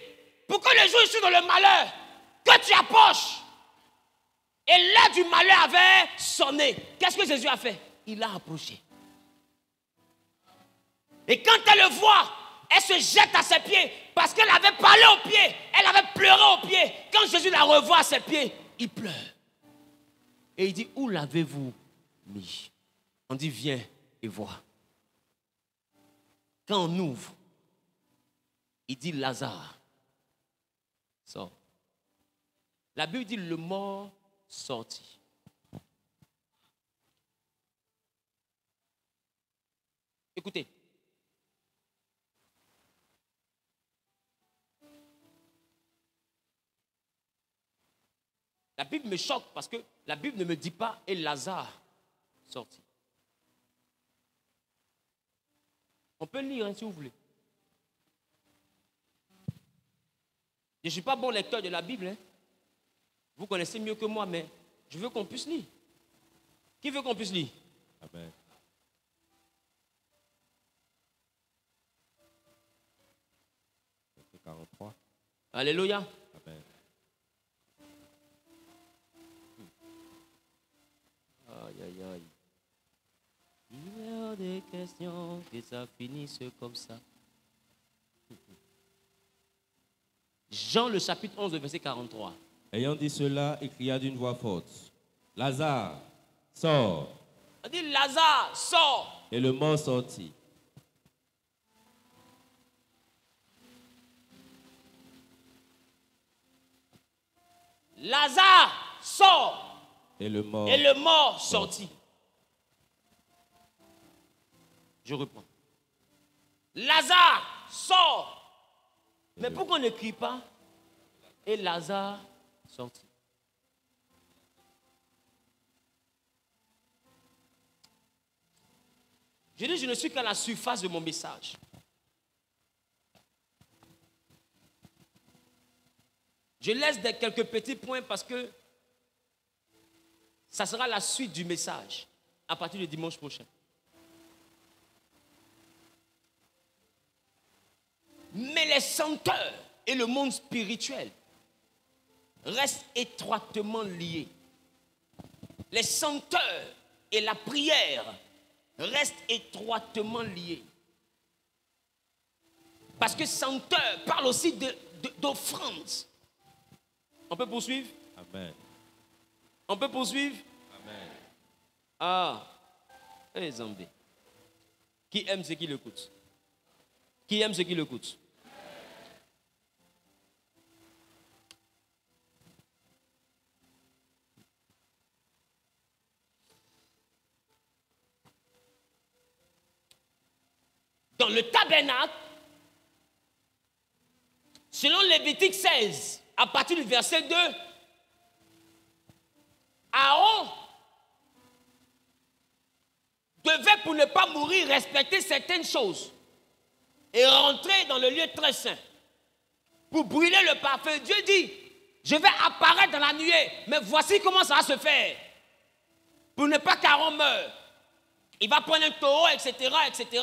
pour que le jour où je suis dans le malheur, que tu approches. Et l'heure du malheur avait sonné. Qu'est-ce que Jésus a fait? Il a approché. Et quand elle le voit, elle se jette à ses pieds parce qu'elle avait parlé aux pieds, elle avait pleuré aux pieds. Quand Jésus la revoit à ses pieds, il pleure. Et il dit, où l'avez-vous mis? On dit, viens et vois. Quand on ouvre, il dit, Lazare, sort. La Bible dit, le mort sortit. Écoutez. La Bible me choque parce que la Bible ne me dit pas et Lazare sortit. On peut lire si vous voulez. Je ne suis pas bon lecteur de la Bible. Hein. Vous connaissez mieux que moi, mais je veux qu'on puisse lire. Qui veut qu'on puisse lire? Amen. Verset 43. Alléluia. Amen. Aïe, aïe, aïe. Il y a des questions que ça finisse comme ça. Jean, le chapitre 11, le verset 43. Ayant dit cela, il cria d'une voix forte, Lazare, sors. On dit, Lazare, sors. Et le mort sortit. Lazare, sors. Et le mort sortit. Je reprends. Lazare, sors. Mais pourquoi on ne crie pas? Et Lazare sortit. Je dis, je ne suis qu'à la surface de mon message. Je laisse quelques petits points parce que ça sera la suite du message à partir du dimanche prochain. Mais les senteurs et le monde spirituel restent étroitement liés. Les senteurs et la prière restent étroitement liés. Parce que senteur parle aussi d'offrande. On peut poursuivre? Amen. On peut poursuivre? Amen. Ah, hey Zambé. Qui aime ce qui l'écoute? Qui aime ce qui l'écoute? Dans le tabernacle, selon Lévitique 16, à partir du verset 2, Aaron devait, pour ne pas mourir, respecter certaines choses et rentrer dans le lieu très saint pour brûler le parfum. Dieu dit, je vais apparaître dans la nuée, mais voici comment ça va se faire. Pour ne pas qu'Aaron meure. Il va prendre un taureau, etc., etc.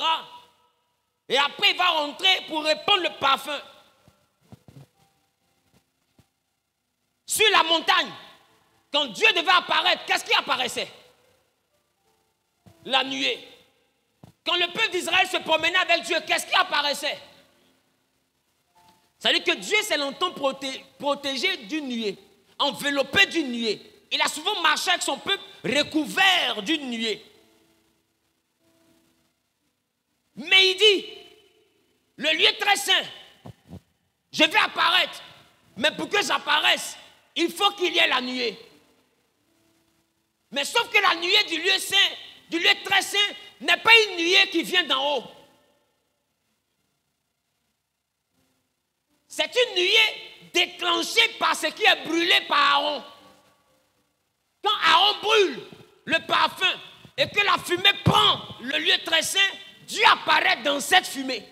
Et après, il va rentrer pour répandre le parfum. Sur la montagne, quand Dieu devait apparaître, qu'est-ce qui apparaissait? La nuée. Quand le peuple d'Israël se promenait avec Dieu, qu'est-ce qui apparaissait? Ça veut dire que Dieu s'est longtemps protégé d'une nuée, enveloppé d'une nuée. Il a souvent marché avec son peuple recouvert d'une nuée. Mais il dit, le lieu très saint, je vais apparaître, mais pour que j'apparaisse, il faut qu'il y ait la nuée. Mais sauf que la nuée du lieu saint, du lieu très saint, n'est pas une nuée qui vient d'en haut. C'est une nuée déclenchée par ce qui est brûlé par Aaron. Quand Aaron brûle le parfum et que la fumée prend le lieu très saint, Dieu apparaît dans cette fumée.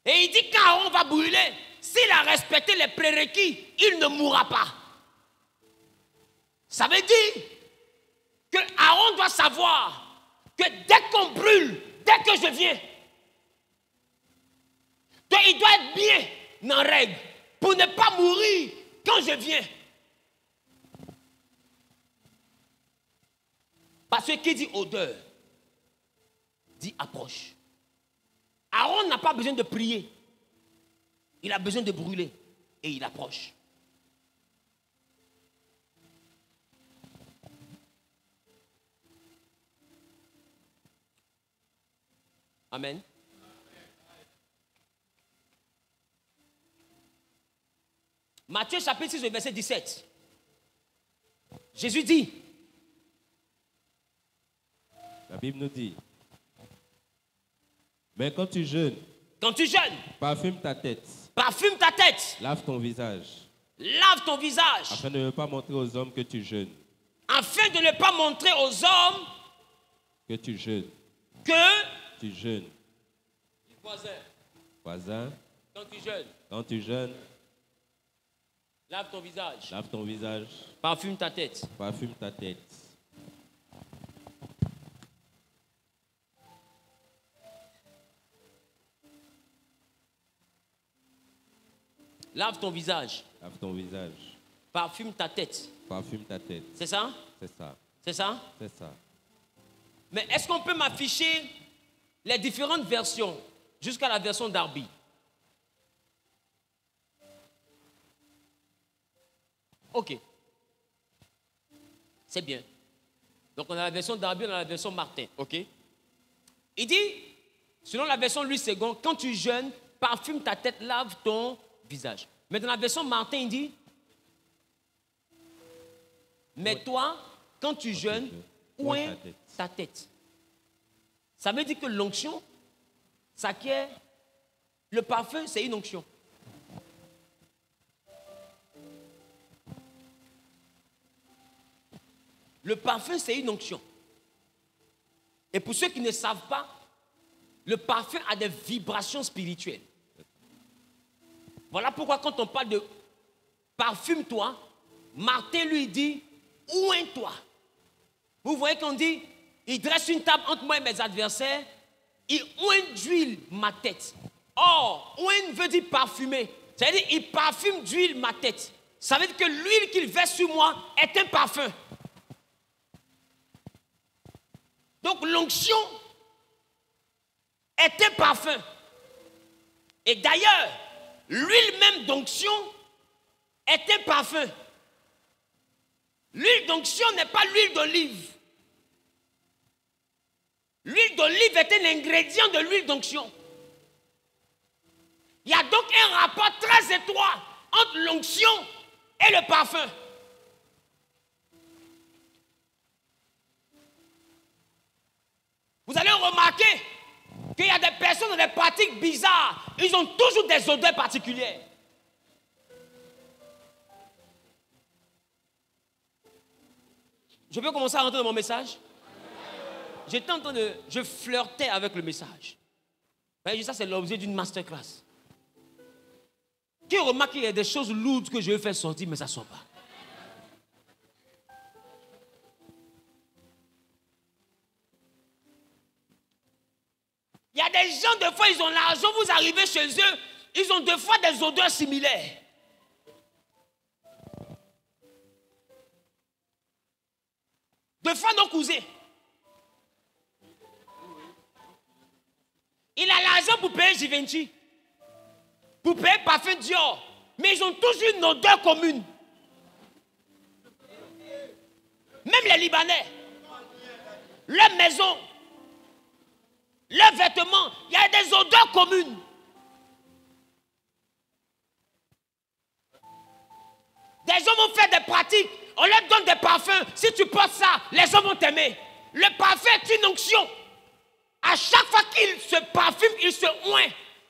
Et il dit qu'Aaron va brûler, s'il a respecté les prérequis, il ne mourra pas. Ça veut dire que Aaron doit savoir que dès qu'on brûle, dès que je viens, donc il doit être bien en règle pour ne pas mourir quand je viens. Parce que qui dit odeur, dit approche. Aaron n'a pas besoin de prier. Il a besoin de brûler et il approche. Amen. Matthieu chapitre 6, verset 17. Jésus dit, la Bible nous dit, mais quand tu jeûnes, parfume ta tête, lave ton visage, afin de ne pas montrer aux hommes que tu jeûnes, que tu jeûnes. Voisin, quand tu jeûnes, lave ton visage, parfume ta tête. Lave ton visage. Parfume ta tête. C'est ça? C'est ça? Mais est-ce qu'on peut m'afficher les différentes versions jusqu'à la version Darby? Ok. C'est bien. Donc on a la version Darby, on a la version Martin. Ok. Il dit, selon la version Louis II, quand tu jeûnes, parfume ta tête, lave ton visage. Mais dans la version Martin, il dit, mais toi, quand tu jeûnes, oins ta tête. Ça veut dire que l'onction s'acquiert. Le parfum, c'est une onction. Le parfum, c'est une onction. Et pour ceux qui ne savent pas, le parfum a des vibrations spirituelles. Voilà pourquoi quand on parle de parfume-toi, Martin lui dit, oins-toi. Vous voyez qu'on dit, il dresse une table entre moi et mes adversaires, il oint d'huile ma tête. Or, oint veut dire parfumer. C'est-à-dire, il parfume d'huile ma tête. Ça veut dire que l'huile qu'il verse sur moi est un parfum. Donc, l'onction est un parfum. Et d'ailleurs, l'huile même d'onction est un parfum. L'huile d'onction n'est pas l'huile d'olive. L'huile d'olive est un ingrédient de l'huile d'onction. Il y a donc un rapport très étroit entre l'onction et le parfum. Vous allez remarquer qu'il y a des personnes dans des pratiques bizarres. Ils ont toujours des odeurs particulières. Je peux commencer à rentrer dans mon message? J'étais en train de... Je flirtais avec le message. Ça, c'est l'objet d'une masterclass. Qui remarque qu'il y a des choses lourdes que je veux faire sortir, mais ça ne sort pas? Il y a des gens, des fois, ils ont l'argent, vous arrivez chez eux, ils ont des fois des odeurs similaires. Des fois, nos cousins. Il a l'argent pour payer Givenchy, pour payer parfum Dior, mais ils ont tous une odeur commune. Même les Libanais, leur maison, leurs vêtements, il y a des odeurs communes. Des hommes vont faire des pratiques, on leur donne des parfums. Si tu portes ça, les hommes vont t'aimer. Le parfum est une onction. À chaque fois qu'il se parfume, il se oint.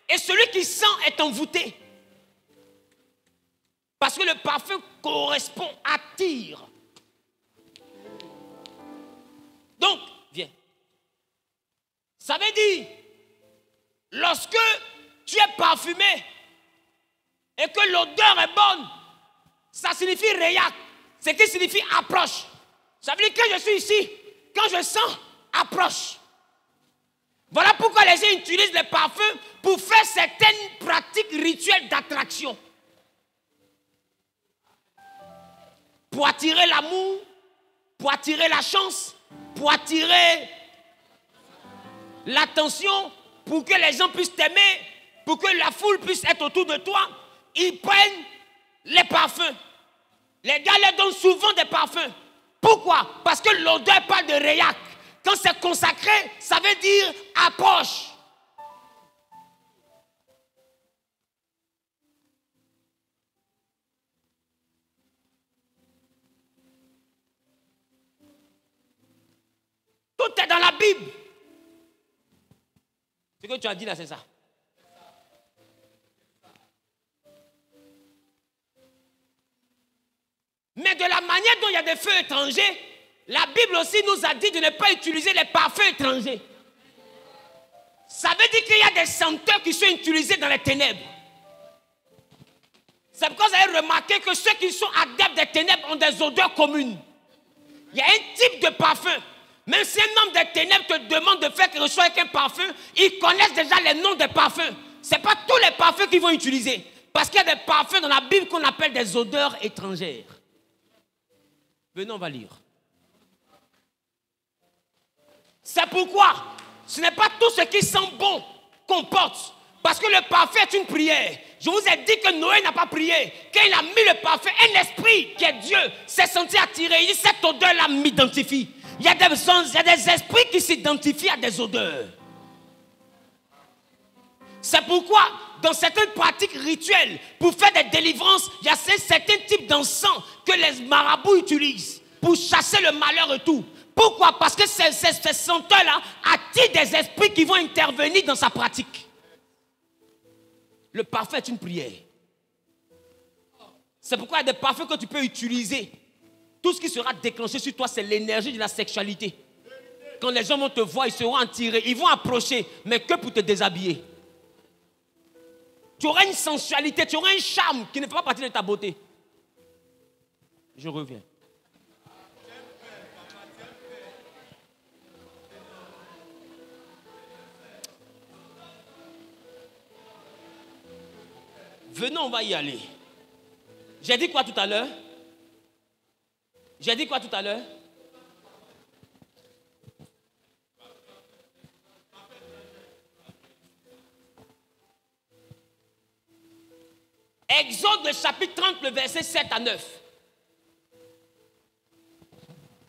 Et celui qui sent est envoûté. Parce que le parfum correspond, attire. Donc, viens. Ça veut dire, lorsque tu es parfumé, et que l'odeur est bonne, ça signifie réac, ce qui signifie approche. Ça veut dire que je suis ici, quand je sens, approche. Voilà pourquoi les gens utilisent les parfums pour faire certaines pratiques rituelles d'attraction. Pour attirer l'amour, pour attirer la chance, pour attirer l'attention, pour que les gens puissent t'aimer, pour que la foule puisse être autour de toi. Ils prennent les parfums. Les gars leur donnent souvent des parfums. Pourquoi? Parce que l'odeur parle de réac. Quand c'est consacré, ça veut dire approche. Tout est dans la Bible. Ce que tu as dit là, c'est ça. Mais de la manière dont il y a des feux étrangers, la Bible aussi nous a dit de ne pas utiliser les parfums étrangers. Ça veut dire qu'il y a des senteurs qui sont utilisés dans les ténèbres. C'est pourquoi vous avez remarqué que ceux qui sont adeptes des ténèbres ont des odeurs communes. Il y a un type de parfum. Même si un homme des ténèbres te demande de faire quelque chose avec un parfum, ils connaissent déjà les noms des parfums. Ce n'est pas tous les parfums qu'ils vont utiliser. Parce qu'il y a des parfums dans la Bible qu'on appelle des odeurs étrangères. Venez, on va lire. C'est pourquoi ce n'est pas tout ce qui sent bon qu'on porte. Parce que le parfum est une prière. Je vous ai dit que Noé n'a pas prié. Quand il a mis le parfum, un esprit qui est Dieu s'est senti attiré. Il dit, cette odeur-là m'identifie. Il y a des esprits qui s'identifient à des odeurs. C'est pourquoi, dans certaines pratiques rituelles, pour faire des délivrances, il y a certains types d'encens que les marabouts utilisent pour chasser le malheur et tout. Pourquoi? Parce que ces senteurs-là attirent des esprits qui vont intervenir dans sa pratique. Le parfum est une prière. C'est pourquoi il y a des parfums que tu peux utiliser. Tout ce qui sera déclenché sur toi, c'est l'énergie de la sexualité. Quand les gens vont te voir, ils seront attirés, ils vont approcher, mais que pour te déshabiller. Tu auras une sensualité, tu auras un charme qui ne fait pas partie de ta beauté. Je reviens. Venons, on va y aller. J'ai dit quoi tout à l'heure? J'ai dit quoi tout à l'heure? Exode le chapitre 30, le verset 7 à 9.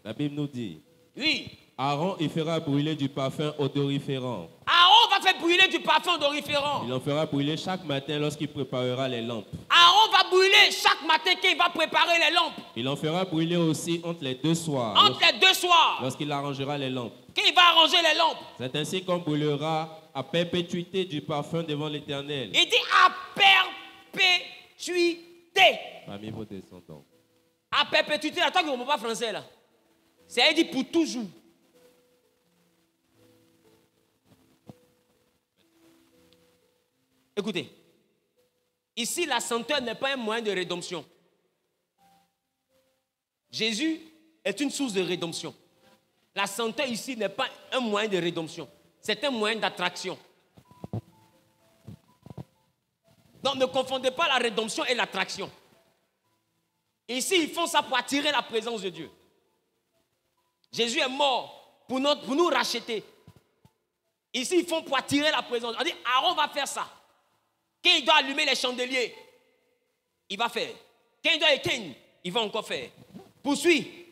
La Bible nous dit. Oui. Aaron y fera brûler du parfum odoriférant. Aaron va faire brûler du parfum odoriférant. Il en fera brûler chaque matin lorsqu'il préparera les lampes. Aaron va brûler chaque matin quand il va préparer les lampes. Il en fera brûler aussi entre les deux soirs. Entre les deux soirs. Lorsqu'il arrangera les lampes. Quand il va arranger les lampes. C'est ainsi qu'on brûlera à perpétuité du parfum devant l'Éternel. Il dit à perpétuité. Parmi vos descendants. À perpétuité, là, toi qui ne comprends pas français là. C'est dit pour toujours. Écoutez, ici la senteur n'est pas un moyen de rédemption. Jésus est une source de rédemption. La senteur ici n'est pas un moyen de rédemption. C'est un moyen d'attraction. Donc ne confondez pas la rédemption et l'attraction. Ici, ils font ça pour attirer la présence de Dieu. Jésus est mort pour nous racheter. Ici, ils font pour attirer la présence. On dit, Aaron va faire ça. Quand il doit allumer les chandeliers, il va faire. Quand il doit éteindre, il va encore faire. Poursuis.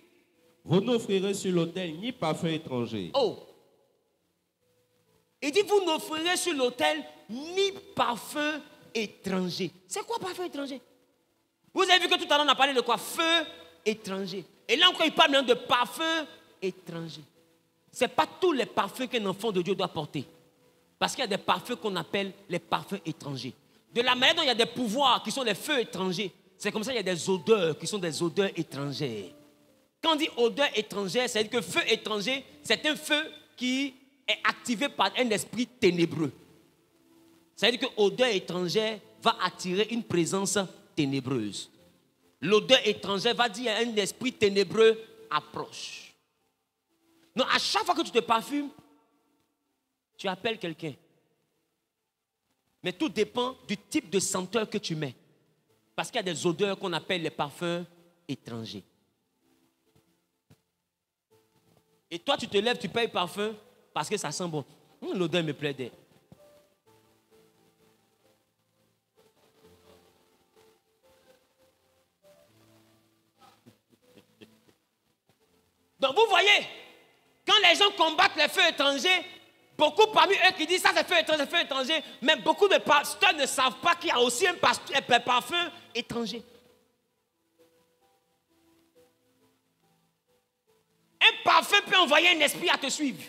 Vous n'offrirez sur l'autel ni parfum étranger. Oh. Il dit, vous n'offrirez sur l'autel ni parfum étranger. C'est quoi parfum étranger? Vous avez vu que tout à l'heure on a parlé de quoi? Feu étranger. Et là encore, il parle maintenant de parfum étranger. Ce n'est pas tous les parfums qu'un enfant de Dieu doit porter. Parce qu'il y a des parfums qu'on appelle les parfums étrangers. De la manière dont il y a des pouvoirs qui sont des feux étrangers, c'est comme ça qu'il y a des odeurs qui sont des odeurs étrangères. Quand on dit odeur étrangère, c'est-à-dire que feu étranger, c'est un feu qui est activé par un esprit ténébreux. C'est-à-dire que odeur étrangère va attirer une présence ténébreuse. L'odeur étrangère va dire à un esprit ténébreux, approche. Donc à chaque fois que tu te parfumes, tu appelles quelqu'un. Mais tout dépend du type de senteur que tu mets. Parce qu'il y a des odeurs qu'on appelle les parfums étrangers. Et toi, tu te lèves, tu payes parfum parce que ça sent bon. L'odeur me plaît. Donc vous voyez, quand les gens combattent les feux étrangers, beaucoup parmi eux qui disent ça c'est feu étranger, mais beaucoup de pasteurs ne savent pas qu'il y a aussi un parfum étranger. Un parfum peut envoyer un esprit à te suivre.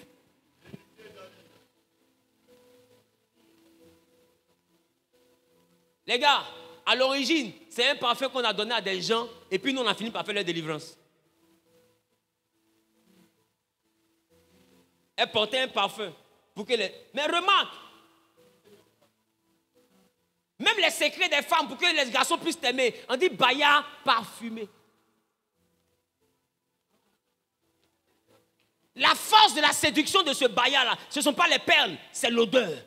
Les gars, à l'origine, c'est un parfum qu'on a donné à des gens et puis nous on a fini par faire leur délivrance. Elle portait un parfum pour que les... Mais remarque, même les secrets des femmes pour que les garçons puissent t'aimer, on dit baya parfumé. La force de la séduction de ce baya-là, ce ne sont pas les perles, c'est l'odeur.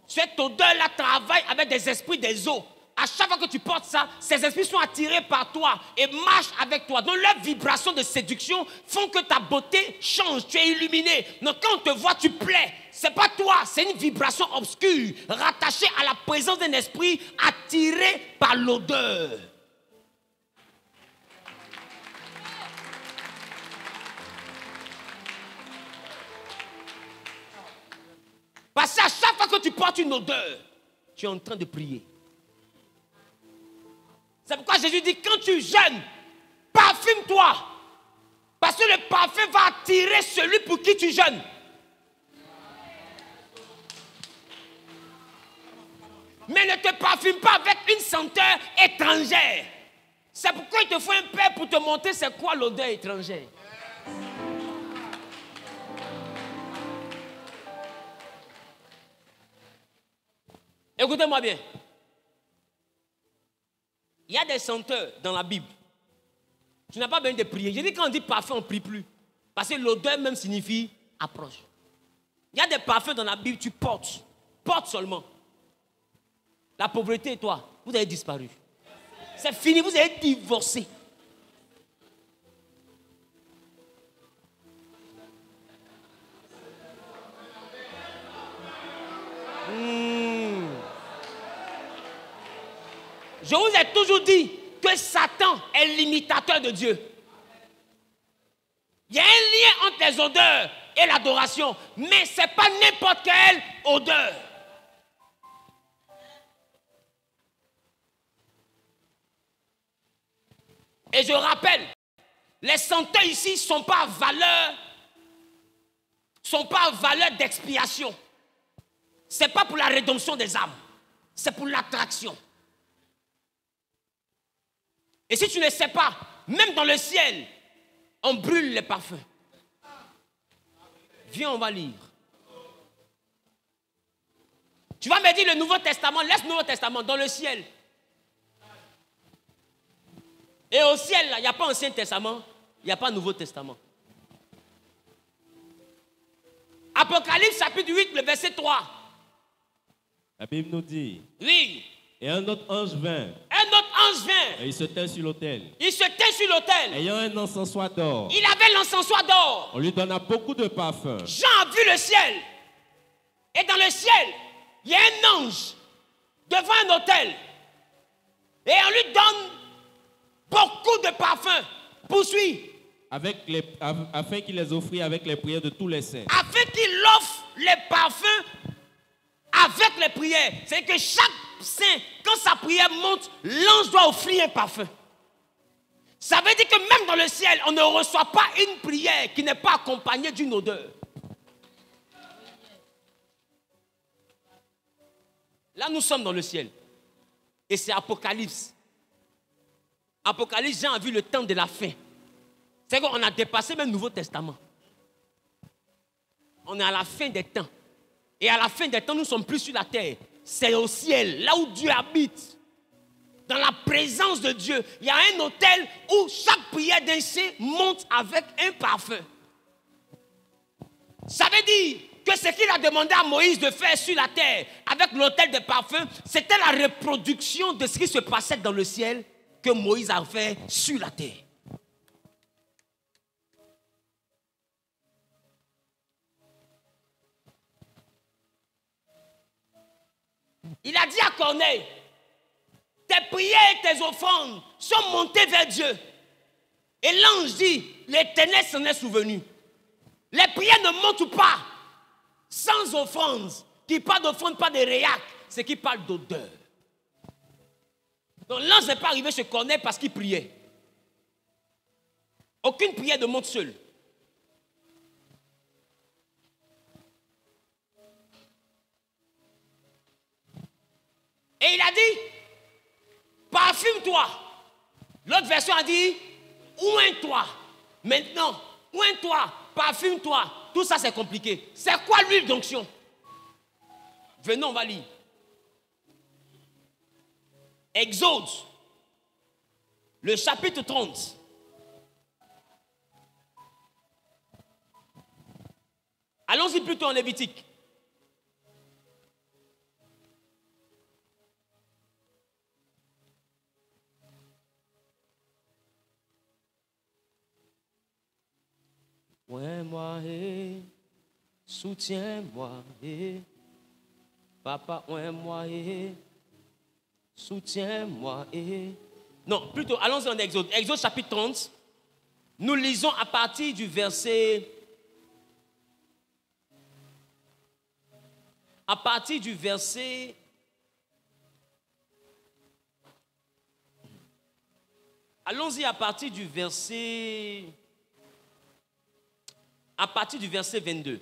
Cette odeur-là travaille avec des esprits des eaux. À chaque fois que tu portes ça, ces esprits sont attirés par toi et marchent avec toi. Donc leurs vibrations de séduction font que ta beauté change, tu es illuminé. Donc quand on te voit, tu plais. Ce n'est pas toi, c'est une vibration obscure, rattachée à la présence d'un esprit attiré par l'odeur. Parce qu'à chaque fois que tu portes une odeur, tu es en train de prier. C'est pourquoi Jésus dit, quand tu jeûnes, parfume-toi. Parce que le parfum va attirer celui pour qui tu jeûnes. Mais ne te parfume pas avec une senteur étrangère. C'est pourquoi il te faut un père pour te montrer c'est quoi l'odeur étrangère. Écoutez-moi bien. Il y a des senteurs dans la Bible. Tu n'as pas besoin de prier. Je dis quand on dit parfum, on ne prie plus. Parce que l'odeur même signifie approche. Il y a des parfums dans la Bible, tu portes. Porte seulement. La pauvreté et toi, vous avez disparu. C'est fini, vous avez divorcé. Je vous ai toujours dit que Satan est l'imitateur de Dieu. Il y a un lien entre les odeurs et l'adoration, mais ce n'est pas n'importe quelle odeur. Et je rappelle, les senteurs ici ne sont pas à valeur d'expiation. Ce n'est pas pour la rédemption des âmes, c'est pour l'attraction. Et si tu ne sais pas, même dans le ciel, on brûle les parfums. Viens, on va lire. Tu vas me dire le Nouveau Testament, laisse le Nouveau Testament dans le ciel. Et au ciel, il n'y a pas Ancien Testament, il n'y a pas Nouveau Testament. Apocalypse chapitre 8, le verset 3. La Bible nous dit. Oui. Et un autre ange vint. Un autre ange vint. Et il se tint sur l'autel. Il se tint sur l'autel. Ayant un encensoir d'or. Il avait l'encensoir d'or. On lui donna beaucoup de parfums. Jean a vu le ciel. Et dans le ciel, il y a un ange devant un autel. Et on lui donne beaucoup de parfums. Poursuis. Afin qu'il les offrit avec les prières de tous les saints. Afin qu'il offre les parfums avec les prières. C'est que chaque saint, quand sa prière monte, l'ange doit offrir un parfum. Ça veut dire que même dans le ciel, on ne reçoit pas une prière qui n'est pas accompagnée d'une odeur. Là, nous sommes dans le ciel. Et c'est Apocalypse. Apocalypse, Jean a vu le temps de la fin. C'est qu'on a dépassé même le Nouveau Testament. On est à la fin des temps. Et à la fin des temps, nous ne sommes plus sur la terre. c'est au ciel, là où Dieu habite. Dans la présence de Dieu, il y a un autel où chaque prière d'un saint monte avec un parfum. Ça veut dire que ce qu'il a demandé à Moïse de faire sur la terre avec l'autel de parfum, c'était la reproduction de ce qui se passait dans le ciel que Moïse a fait sur la terre. Il a dit à Corneille, tes prières et tes offrandes sont montées vers Dieu. Et l'ange dit, l'Éternel s'en est souvenu. Les prières ne montent pas sans offrande. Qui parle d'offrande, pas de réac, c'est qui parle d'odeur. Donc l'ange n'est pas arrivé chez Corneille parce qu'il priait. Aucune prière ne monte seule. Et il a dit, parfume-toi. L'autre version a dit, oins-toi. Maintenant, oins-toi, parfume-toi. Tout ça, c'est compliqué. C'est quoi l'huile d'onction? Venons, on va lire. Exode, le chapitre 30. Allons-y plutôt en Lévitique. Oins-moi et soutiens-moi et papa, oins-moi et soutiens-moi et... Non, plutôt, allons-y en Exode. Exode chapitre 30. Nous lisons à partir du verset... À partir du verset... Allons-y à partir du verset... À partir du verset 22.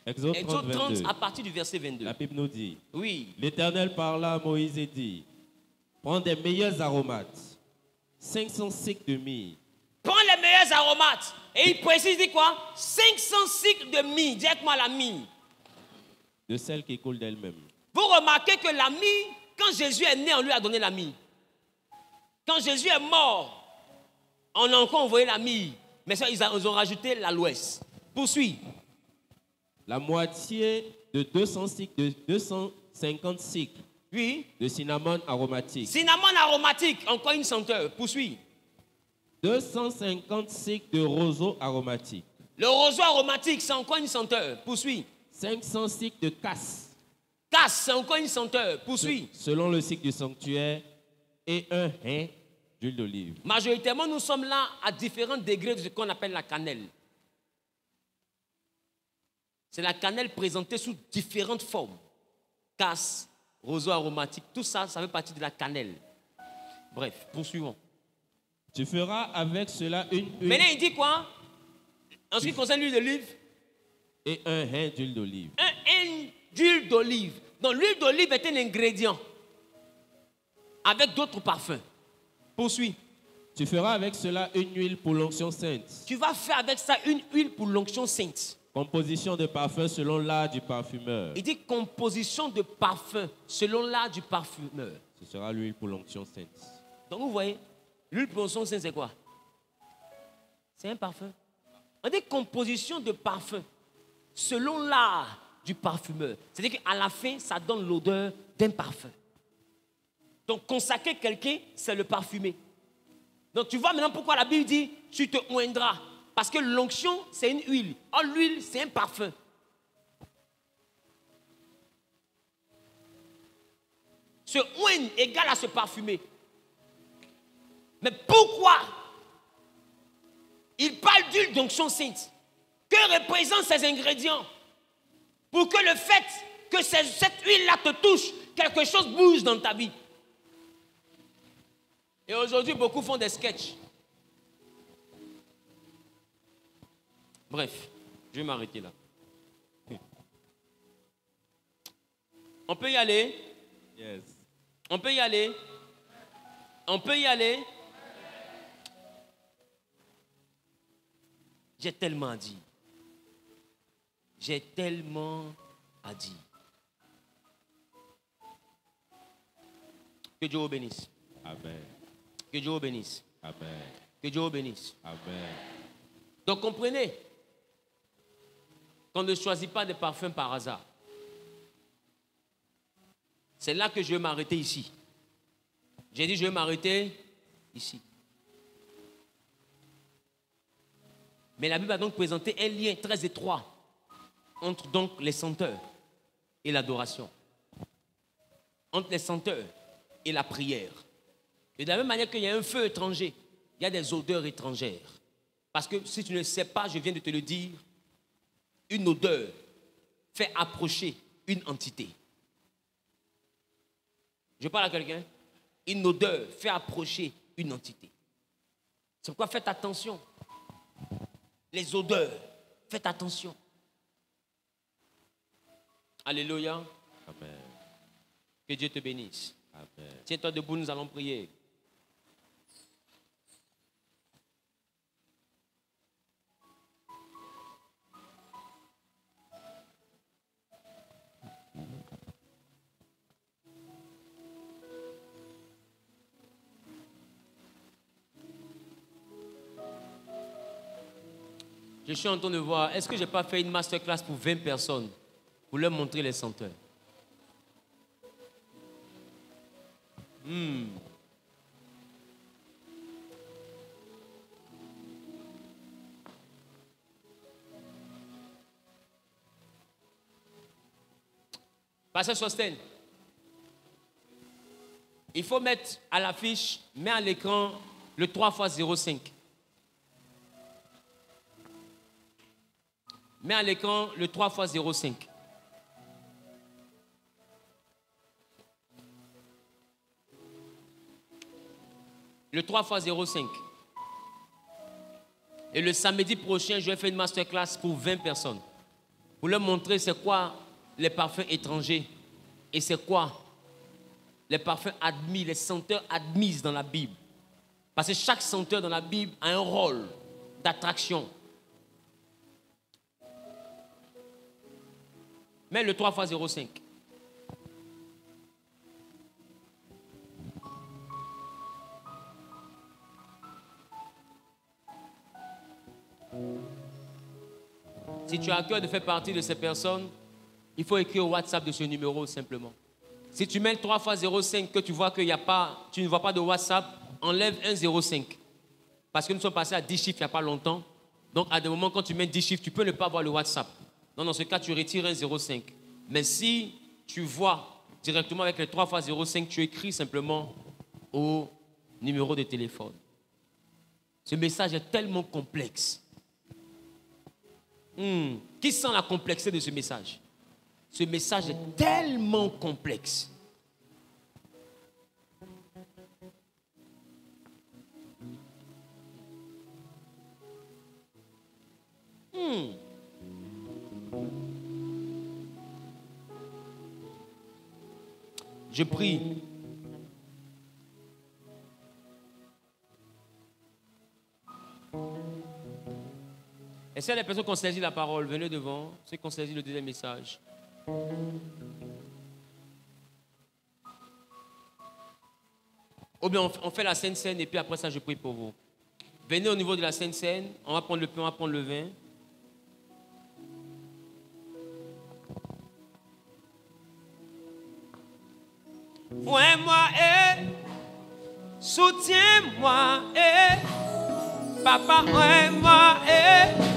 Exode 30, à partir du verset 22. La Bible nous dit, oui. L'Éternel parla à Moïse et dit, prends des meilleurs aromates, 500 cycles de myrrhe. Prends les meilleurs aromates. Et il précise, dit quoi? 500 cycles de myrrhe. Dites-moi la myrrhe. De celle qui coule d'elle-même. Vous remarquez que la myrrhe, quand Jésus est né, on lui a donné la myrrhe. Quand Jésus est mort, on a encore envoyé la myrrhe. Mais ça, ils ont rajouté l'aloès. Poursuis. La moitié de 250 cycles oui. De cinnamon aromatique. Cinnamon aromatique, encore une senteur. Poursuis. 250 cycles de roseau aromatique. Le roseau aromatique, c'est encore une senteur. Poursuis. 500 cycles de casse. Casse, c'est encore une senteur. Poursuis. Selon le cycle du sanctuaire et un hin d'huile d'olive. Majoritairement, nous sommes là à différents degrés de ce qu'on appelle la cannelle. C'est la cannelle présentée sous différentes formes. Casse, roseau aromatique, tout ça, ça fait partie de la cannelle. Bref, poursuivons. Tu feras avec cela une huile. Maintenant, il dit quoi? En ce qui concerne l'huile d'olive. Et un hin d'huile d'olive. Un hin d'huile d'olive. Donc, l'huile d'olive est un ingrédient avec d'autres parfums. Poursuis. Tu feras avec cela une huile pour l'onction sainte. Tu vas faire avec ça une huile pour l'onction sainte. Composition de parfum selon l'art du parfumeur. Il dit composition de parfum selon l'art du parfumeur. Ce sera l'huile pour l'onction sainte. Donc vous voyez, l'huile pour l'onction sainte c'est quoi? C'est un parfum. On dit composition de parfum selon l'art du parfumeur. C'est-à-dire qu'à la fin, ça donne l'odeur d'un parfum. Donc, consacrer quelqu'un, c'est le parfumer. Donc, tu vois maintenant pourquoi la Bible dit, tu te oindras. Parce que l'onction, c'est une huile. Or, l'huile, c'est un parfum. Se oindre égale à se parfumer. Mais pourquoi il parle d'huile d'onction sainte? Que représentent ces ingrédients? Pour que le fait que cette huile-là te touche, quelque chose bouge dans ta vie. Et aujourd'hui, beaucoup font des sketchs. Bref, je vais m'arrêter là. On peut y aller? Yes. On peut y aller? On peut y aller? J'ai tellement à dire. J'ai tellement à dire. Que Dieu vous bénisse. Amen. Que Dieu vous bénisse. Amen. Que Dieu vous bénisse. Amen. Donc comprenez qu'on ne choisit pas des parfums par hasard. C'est là que je vais m'arrêter ici. J'ai dit je vais m'arrêter ici. Mais la Bible a donc présenté un lien très étroit entre donc les senteurs et l'adoration. Entre les senteurs et la prière. Et de la même manière qu'il y a un feu étranger, il y a des odeurs étrangères. Parce que si tu ne le sais pas, je viens de te le dire, une odeur fait approcher une entité. Je parle à quelqu'un. Une odeur fait approcher une entité. C'est pourquoi faites attention. Les odeurs, faites attention. Alléluia. Amen. Que Dieu te bénisse. Amen. Tiens-toi debout, nous allons prier. Je suis en train de voir, est-ce que je n'ai pas fait une masterclass pour 20 personnes pour leur montrer les senteurs? Pasteur Sosten, il faut mettre à l'affiche, mets à l'écran le 3x05. Mets à l'écran le 3x05. Le 3x05. Et le samedi prochain, je vais faire une masterclass pour 20 personnes. Pour leur montrer c'est quoi les parfums étrangers et c'est quoi les parfums admis, les senteurs admises dans la Bible. Parce que chaque senteur dans la Bible a un rôle d'attraction. Mets le 3x05. Si tu as à cœur de faire partie de ces personnes, il faut écrire au WhatsApp de ce numéro simplement. Si tu mets le 3x05 que tu vois qu'il n'y a pas, tu ne vois pas de WhatsApp, enlève un 05. Parce que nous sommes passés à 10 chiffres il n'y a pas longtemps. Donc à des moments quand tu mets 10 chiffres, tu peux ne pas voir le WhatsApp. Donc dans ce cas, tu retires un 05. Mais si tu vois directement avec le 3x05, tu écris simplement au numéro de téléphone. Ce message est tellement complexe. Qui sent la complexité de ce message? Ce message est tellement complexe. Je prie. Et si les personnes qui ont saisi la parole, venez devant, ceux qui ont saisi le deuxième message. Ou bien on fait la Sainte Seine et puis après ça je prie pour vous. Venez au niveau de la Sainte Seine, on va prendre le pain, on va prendre le vin. Ouais-moi et soutiens-moi et papa ouais-moi et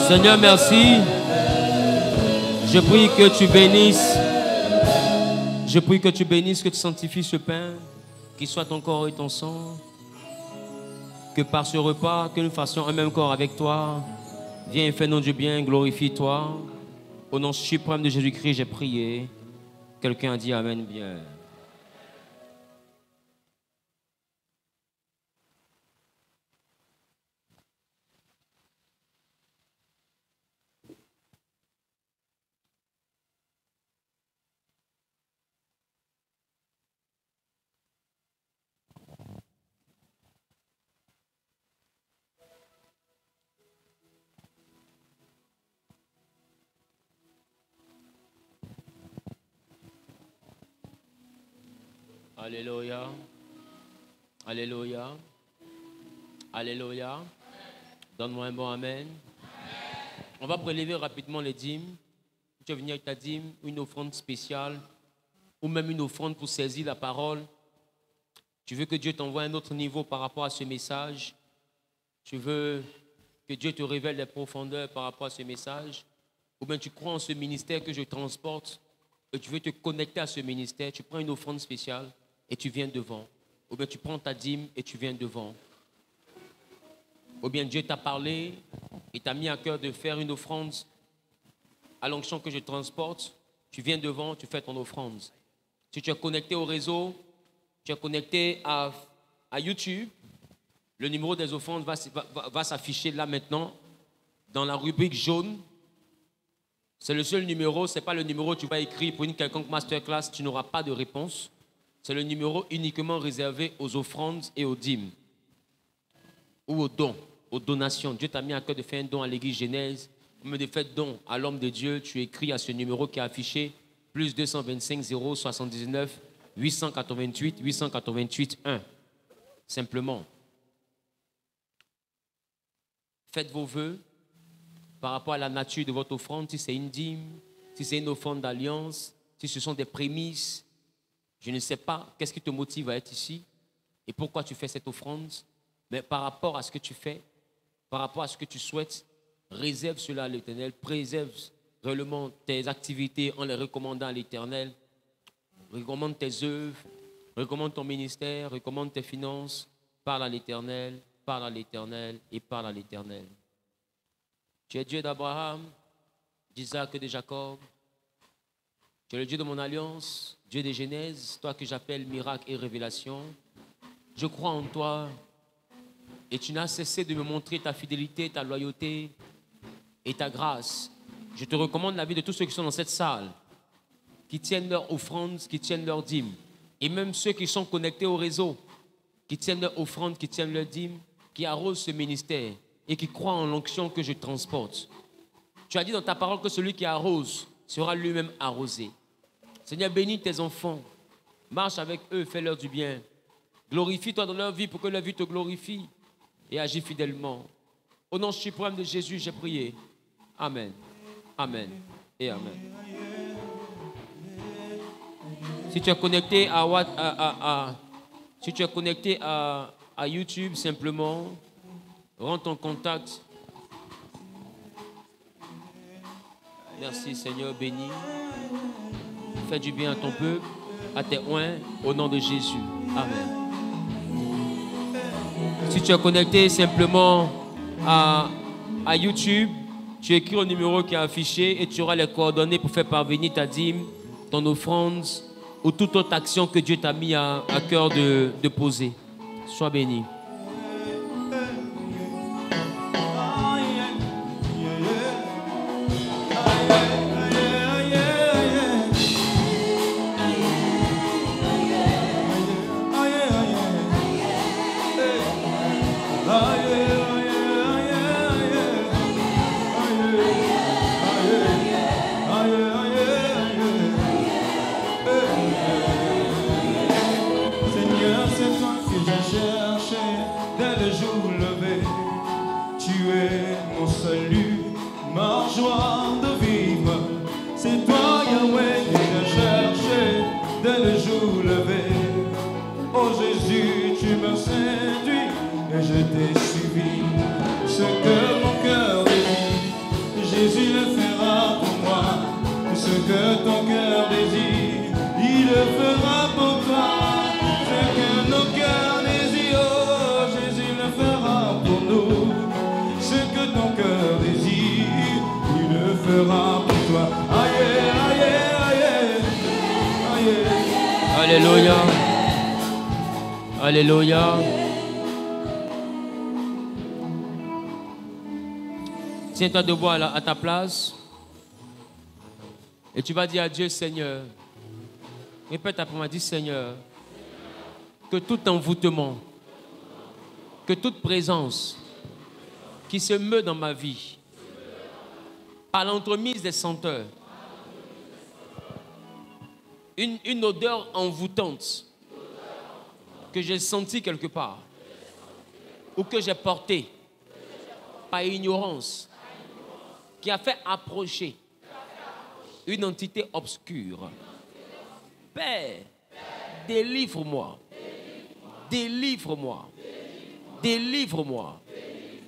Seigneur, merci. Je prie que tu bénisses. Je prie que tu bénisses, que tu sanctifies ce pain, qu'il soit ton corps et ton sang. Que par ce repas, que nous fassions un même corps avec toi. Viens et fais-nous du bien, glorifie-toi. Au nom suprême de Jésus-Christ, j'ai prié. Quelqu'un a dit Amen bien. Alléluia. Alléluia. Alléluia. Donne-moi un bon amen. On va prélever rapidement les dîmes. Tu vas venir avec ta dîme, une offrande spéciale, ou même une offrande pour saisir la parole. Tu veux que Dieu t'envoie à un autre niveau par rapport à ce message. Tu veux que Dieu te révèle des profondeurs par rapport à ce message. Ou bien tu crois en ce ministère que je transporte et tu veux te connecter à ce ministère. Tu prends une offrande spéciale et tu viens devant. Ou bien tu prends ta dîme et tu viens devant. Ou bien Dieu t'a parlé et t'a mis à cœur de faire une offrande à l'onction que je transporte. Tu viens devant, tu fais ton offrande. Si tu es connecté au réseau, tu es connecté à YouTube, le numéro des offrandes va s'afficher là maintenant dans la rubrique jaune. C'est le seul numéro, ce n'est pas le numéro que tu vas écrire pour une quelconque masterclass, tu n'auras pas de réponse. C'est le numéro uniquement réservé aux offrandes et aux dîmes. Ou aux dons, aux donations. Dieu t'a mis à cœur de faire un don à l'église Genèse. Mais de faire don à l'homme de Dieu, tu écris à ce numéro qui est affiché, plus 225 079 888 888 1. Simplement. Faites vos vœux par rapport à la nature de votre offrande, si c'est une dîme, si c'est une offrande d'alliance, si ce sont des prémices. Je ne sais pas qu'est-ce qui te motive à être ici et pourquoi tu fais cette offrande, mais par rapport à ce que tu fais, par rapport à ce que tu souhaites, réserve cela à l'Éternel, préserve réellement tes activités en les recommandant à l'Éternel, recommande tes œuvres, recommande ton ministère, recommande tes finances, parle à l'Éternel, parle à l'Éternel et parle à l'Éternel. Tu es Dieu d'Abraham, d'Isaac et de Jacob. Tu es le Dieu de mon alliance, Dieu des Genèses, toi que j'appelle miracle et révélation. Je crois en toi et tu n'as cessé de me montrer ta fidélité, ta loyauté et ta grâce. Je te recommande la vie de tous ceux qui sont dans cette salle, qui tiennent leur offrande, qui tiennent leur dîme, et même ceux qui sont connectés au réseau, qui tiennent leur offrande, qui tiennent leur dîme, qui arrosent ce ministère et qui croient en l'onction que je transporte. Tu as dit dans ta parole que celui qui arrose sera lui-même arrosé. Seigneur, bénis tes enfants, marche avec eux, fais-leur du bien. Glorifie-toi dans leur vie pour que leur vie te glorifie et agis fidèlement. Au nom suprême de Jésus, j'ai prié. Amen. Amen et amen. Si tu es connecté à YouTube, simplement, rentre en contact. Merci Seigneur, béni. Fais du bien à ton peuple, à tes oins, au nom de Jésus. Amen. Si tu es connecté simplement à YouTube, tu écris au numéro qui est affiché et tu auras les coordonnées pour faire parvenir ta dîme, ton offrande ou toute autre action que Dieu t'a mis à cœur de poser. Sois béni. Je t'ai suivi, ce que mon cœur désire, Alléluia. Alléluia. Tiens-toi debout à ta place. Et tu vas dire à Dieu, Seigneur, répète après moi, dis Seigneur, que tout envoûtement, que toute présence qui se meut dans ma vie, par l'entremise des senteurs, une odeur envoûtante que j'ai sentie quelque part ou que j'ai portée par ignorance, qui a fait approcher une entité obscure. Père, délivre-moi. Délivre-moi. Délivre-moi.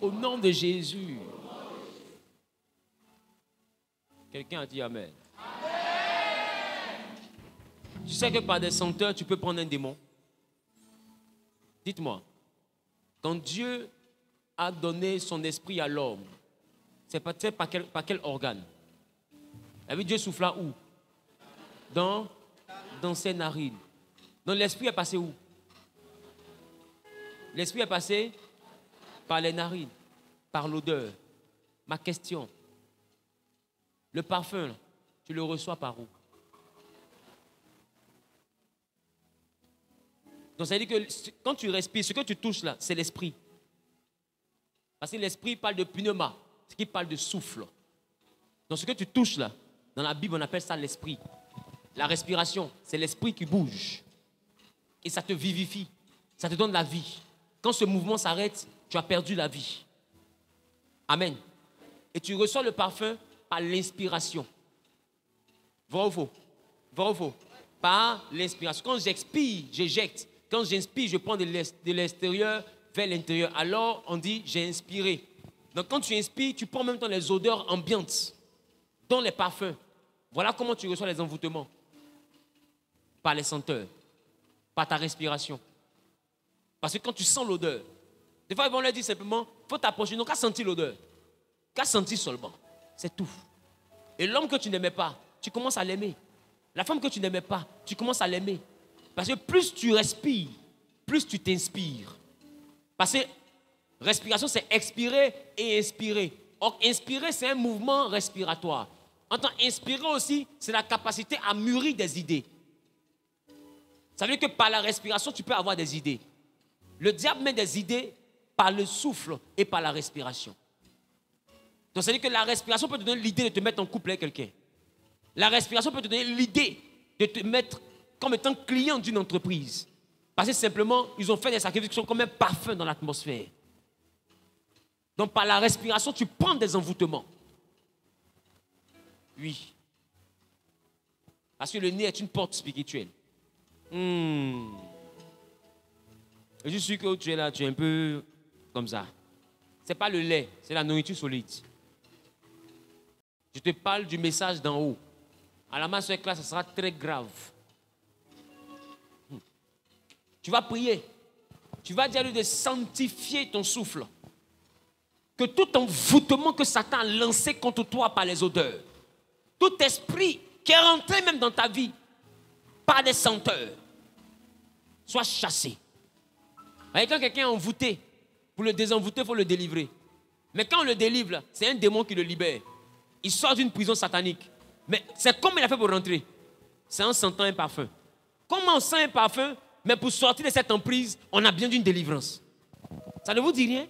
Au nom de Jésus. Quelqu'un a dit Amen. Tu sais que par des senteurs, tu peux prendre un démon. Dites-moi, quand Dieu a donné son esprit à l'homme, c'est par quel organe? Dieu souffla où? Dans ses narines. Donc l'esprit est passé où? L'esprit est passé par les narines, par l'odeur. Ma question, le parfum, tu le reçois par où? Donc ça veut dire que quand tu respires, ce que tu touches là, c'est l'esprit. Parce que l'esprit parle de pneuma, ce qui parle de souffle. Donc ce que tu touches là, dans la Bible on appelle ça l'esprit. La respiration, c'est l'esprit qui bouge. Et ça te vivifie, ça te donne la vie. Quand ce mouvement s'arrête, tu as perdu la vie. Amen. Et tu reçois le parfum par l'inspiration. Vrai ou faux? Vrai ou faux? Par l'inspiration. Quand j'expire, j'éjecte. Quand j'inspire, je prends de l'extérieur vers l'intérieur. Alors, on dit, j'ai inspiré. Donc, quand tu inspires, tu prends en même temps les odeurs ambiantes, dont les parfums. Voilà comment tu reçois les envoûtements. Par les senteurs, par ta respiration. Parce que quand tu sens l'odeur, des fois, ils vont leur dire simplement, il faut t'approcher. Non, qu'à sentir l'odeur. Qu'à sentir seulement. C'est tout. Et l'homme que tu n'aimais pas, tu commences à l'aimer. La femme que tu n'aimais pas, tu commences à l'aimer. Parce que plus tu respires, plus tu t'inspires. Parce que respiration, c'est expirer et inspirer. Or, inspirer, c'est un mouvement respiratoire. En tant qu'inspirer aussi, c'est la capacité à mûrir des idées. Ça veut dire que par la respiration, tu peux avoir des idées. Le diable met des idées par le souffle et par la respiration. Donc, ça veut dire que la respiration peut te donner l'idée de te mettre en couple avec quelqu'un. La respiration peut te donner l'idée de te mettre comme étant client d'une entreprise. Parce que simplement, ils ont fait des sacrifices qui sont comme un parfum dans l'atmosphère. Donc, par la respiration, tu prends des envoûtements. Oui. Parce que le nez est une porte spirituelle. Je suis sûr que tu es là, tu es un peu comme ça. Ce n'est pas le lait, c'est la nourriture solide. Je te parle du message d'en haut. À la master class, ça sera très grave. Tu vas prier. Tu vas dire à lui de sanctifier ton souffle. Que tout envoûtement que Satan a lancé contre toi par les odeurs, tout esprit qui est rentré même dans ta vie par des senteurs, soit chassé. Et quand quelqu'un est envoûté, pour le désenvoûter, il faut le délivrer. Mais quand on le délivre, c'est un démon qui le libère. Il sort d'une prison satanique. Mais c'est comme il a fait pour rentrer. C'est en sentant un parfum. Comment on sent un parfum, mais pour sortir de cette emprise, on a besoin d'une délivrance. Ça ne vous dit rien?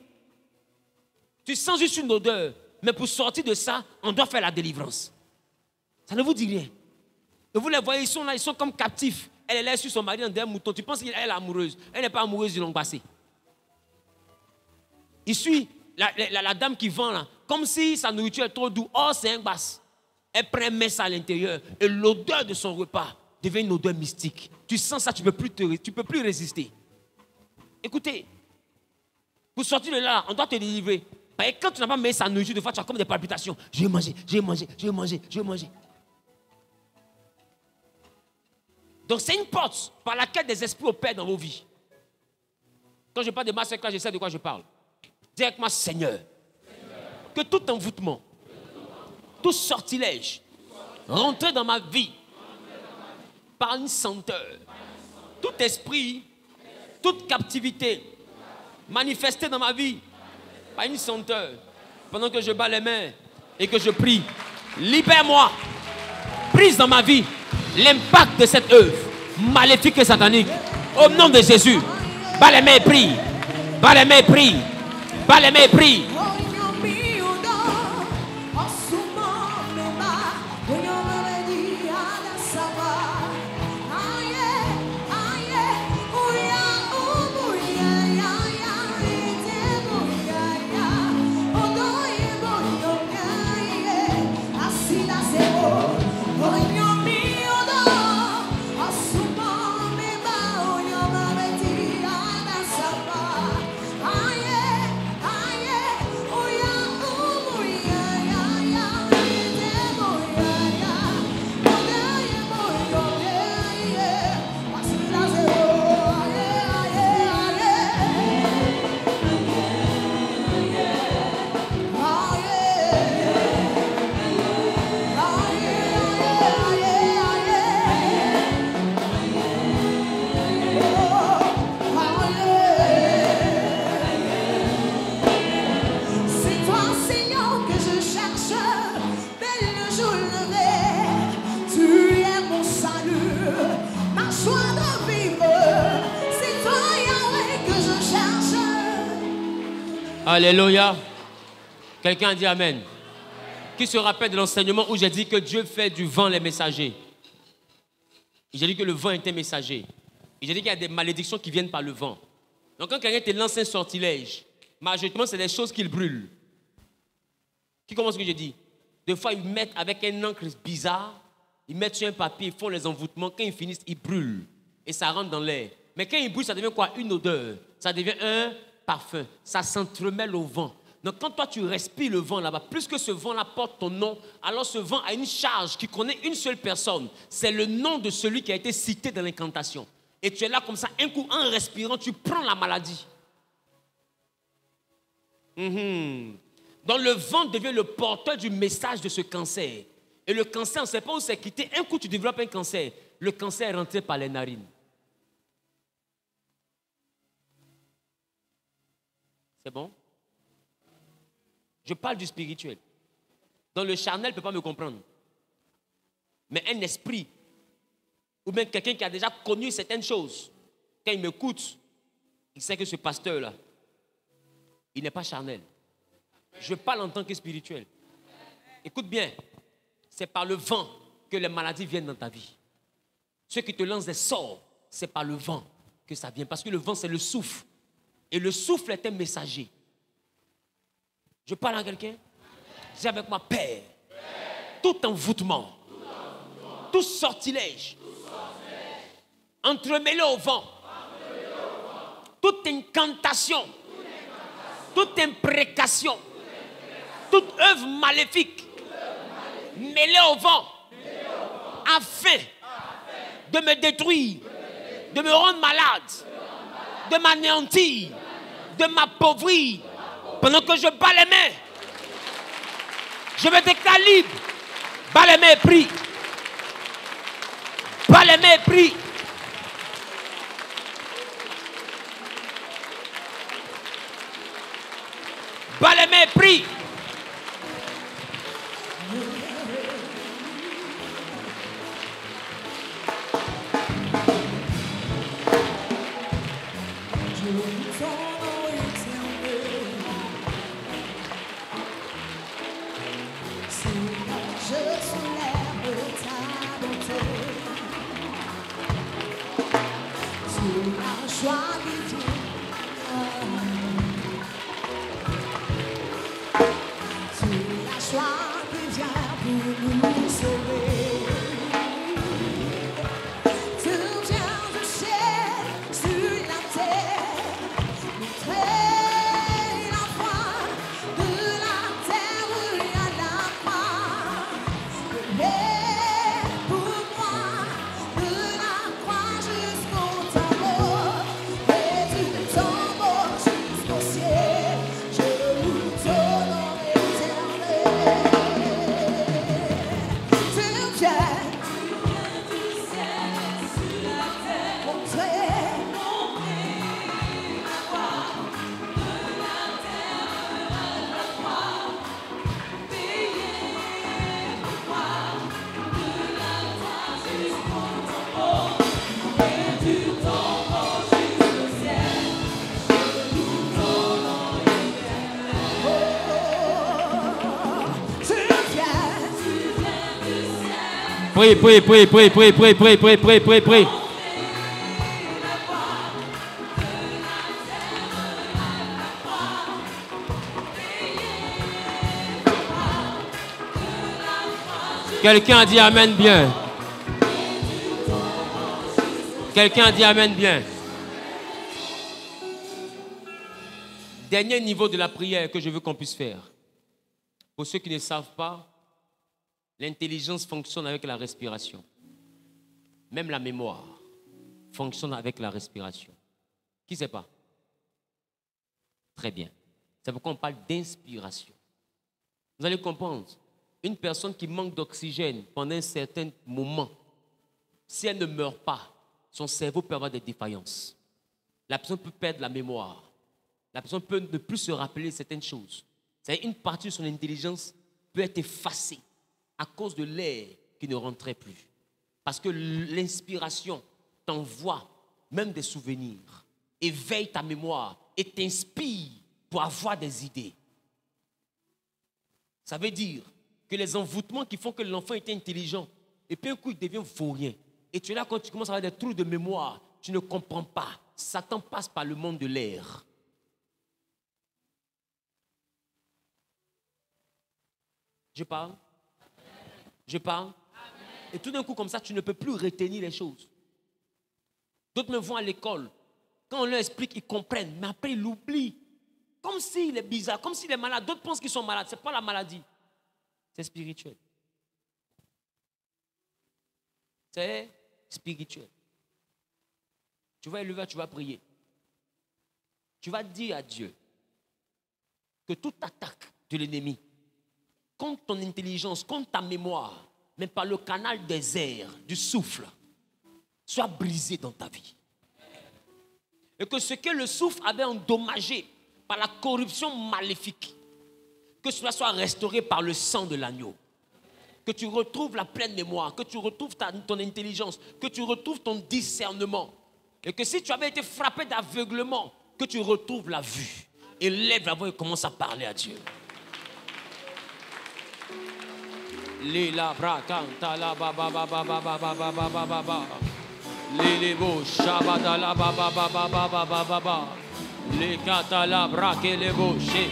Tu sens juste une odeur, mais pour sortir de ça, on doit faire la délivrance. Ça ne vous dit rien? Et vous les voyez, ils sont là, ils sont comme captifs. Elle est là sur son mari dans des moutons. Tu penses qu'elle est amoureuse. Elle n'est pas amoureuse du long passé. Il suit la dame qui vend là, comme si sa nourriture est trop douce. Oh, c'est un basse. Elle prend ça à l'intérieur et l'odeur de son repas devient une odeur mystique. Tu sens ça, tu ne peux plus résister. Écoutez, pour sortir de là, on doit te délivrer. Et quand tu n'as pas mis sa nourriture, des fois tu as comme des palpitations. Je vais manger, je vais manger, je vais manger, je vais manger. Donc c'est une porte par laquelle des esprits opèrent dans vos vies. Quand je parle de masterclass, je sais de quoi je parle. Dis avec moi, Seigneur, que tout envoûtement, tout sortilège, rentre dans ma vie par une senteur, Tout esprit, toute captivité manifestée dans ma vie par une senteur, pendant que je bats les mains et que je prie, libère-moi, brise dans ma vie l'impact de cette œuvre maléfique et satanique. Au nom de Jésus, bats les mains et prie, bats les mains et prie, bats les mains et prie. Alléluia. Quelqu'un dit Amen. Qui se rappelle de l'enseignement où j'ai dit que Dieu fait du vent les messagers? J'ai dit que le vent était messager. J'ai dit qu'il y a des malédictions qui viennent par le vent. Donc quand quelqu'un te lance un sortilège, majoritairement c'est des choses qu'il brûle. Qui comprend ce que je dis? Des fois ils mettent avec un encre bizarre, ils mettent sur un papier, ils font les envoûtements. Quand ils finissent, ils brûlent. Et ça rentre dans l'air. Mais quand ils brûlent, ça devient quoi? Une odeur. Ça devient un parfum. Ça s'entremêle au vent. Donc quand toi tu respires le vent là-bas, plus que ce vent-là porte ton nom, alors ce vent a une charge qui connaît une seule personne. C'est le nom de celui qui a été cité dans l'incantation. Et tu es là comme ça, un coup, en respirant, tu prends la maladie. Donc le vent devient le porteur du message de ce cancer. Et le cancer, on ne sait pas où c'est quitté. Un coup, tu développes un cancer. Le cancer est rentré par les narines. C'est bon? Je parle du spirituel. Donc le charnel ne peut pas me comprendre. Mais un esprit, ou bien quelqu'un qui a déjà connu certaines choses, quand il m'écoute, il sait que ce pasteur-là, il n'est pas charnel. Je parle en tant que spirituel. Écoute bien, c'est par le vent que les maladies viennent dans ta vie. Ceux qui te lancent des sorts, c'est par le vent que ça vient. Parce que le vent, c'est le souffle. Et le souffle est un messager. Je parle à quelqu'un? Dis avec moi, Père, tout envoûtement, tout sortilège, entremêlé au vent, toute incantation, toute imprécation, toute œuvre maléfique, mêlée au vent, afin de me détruire, de me rendre malade, de m'anéantir, de m'appauvrir. Pendant que je bats les mains, je me déclare libre. Bats les mains et prie. Bats les mains et prie. Bats les mains et prie. Prie, prie, prie, prie, prie, prie, prie, prie, prie, prie, prie. Quelqu'un a dit Amen bien. Quelqu'un a dit Amen bien. Dernier niveau de la prière que je veux qu'on puisse faire. Pour ceux qui ne savent pas, l'intelligence fonctionne avec la respiration. Même la mémoire fonctionne avec la respiration. Qui ne sait pas? Très bien. C'est pourquoi on parle d'inspiration. Vous allez comprendre. Une personne qui manque d'oxygène pendant un certain moment, si elle ne meurt pas, son cerveau peut avoir des défaillances. La personne peut perdre la mémoire. La personne peut ne plus se rappeler certaines choses. C'est-à-dire une partie de son intelligence peut être effacée à cause de l'air qui ne rentrait plus. Parce que l'inspiration t'envoie même des souvenirs, éveille ta mémoire et t'inspire pour avoir des idées. Ça veut dire que les envoûtements qui font que l'enfant était intelligent, et puis un coup il devient vaurien. Et tu es là quand tu commences à avoir des trous de mémoire, tu ne comprends pas. Satan passe par le monde de l'air. Je parle? Je parle? Et tout d'un coup comme ça, tu ne peux plus retenir les choses. D'autres me vont à l'école. Quand on leur explique, ils comprennent, mais après ils l'oublient. Comme s'il est bizarre, comme s'il est malade. D'autres pensent qu'ils sont malades. Ce n'est pas la maladie. C'est spirituel. C'est spirituel. Tu vas élever, tu vas prier. Tu vas dire à Dieu que toute attaque de l'ennemi contre ton intelligence, contre ta mémoire, mais par le canal des airs, du souffle, soit brisée dans ta vie. Et que ce que le souffle avait endommagé par la corruption maléfique, que cela soit restauré par le sang de l'agneau. Que tu retrouves la pleine mémoire, que tu retrouves ton intelligence, que tu retrouves ton discernement. Et que si tu avais été frappé d'aveuglement, que tu retrouves la vue. Et lève la voix et commence à parler à Dieu. Lila bra canta la ba ba ba ba ba ba ba ba ba ba ba ba. Lili bo shabada la ba ba ba ba ba ba ba ba ba. Les kata la bra ke le bo she.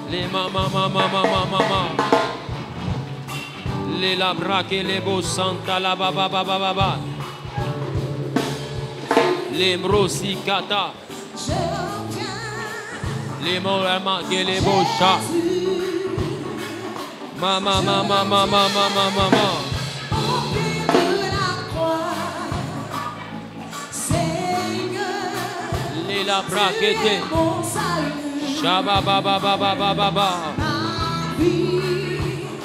Les mama mama mama mama. Les la bra ke le bo santa la ba ba ba ba ba ba. Les mrosi kata. Les morama ke le bo sha. Mama, mama, mama, mama, mama. Lila braquette. Shaba baba baba baba baba.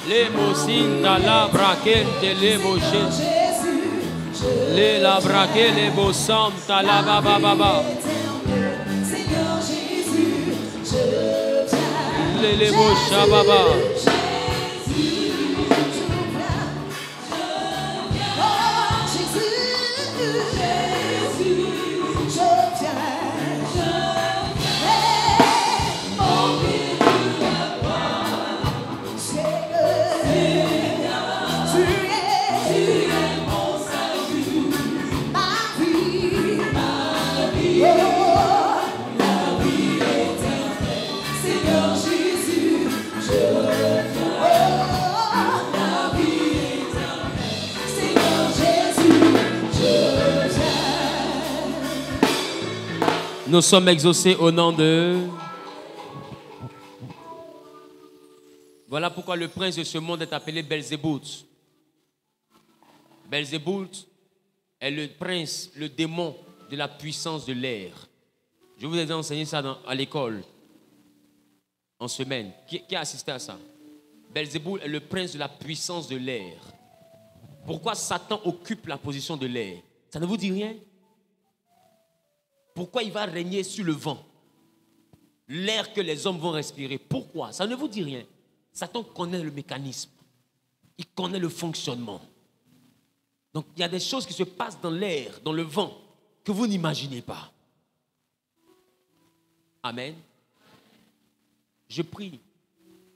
Les mousines la braquette les bouches. Lila braquette les bossam la baba baba. Les bouches baba. Nous sommes exaucés au nom de... Voilà pourquoi le prince de ce monde est appelé Belzébuth. Belzébuth est le prince, le démon de la puissance de l'air. Je vous ai enseigné ça à l'école en semaine. Qui a assisté à ça? Belzébuth est le prince de la puissance de l'air. Pourquoi Satan occupe la position de l'air? Ça ne vous dit rien? Pourquoi il va régner sur le vent? L'air que les hommes vont respirer. Pourquoi? Ça ne vous dit rien. Satan connaît le mécanisme. Il connaît le fonctionnement. Donc il y a des choses qui se passent dans l'air, dans le vent, que vous n'imaginez pas. Amen. Je prie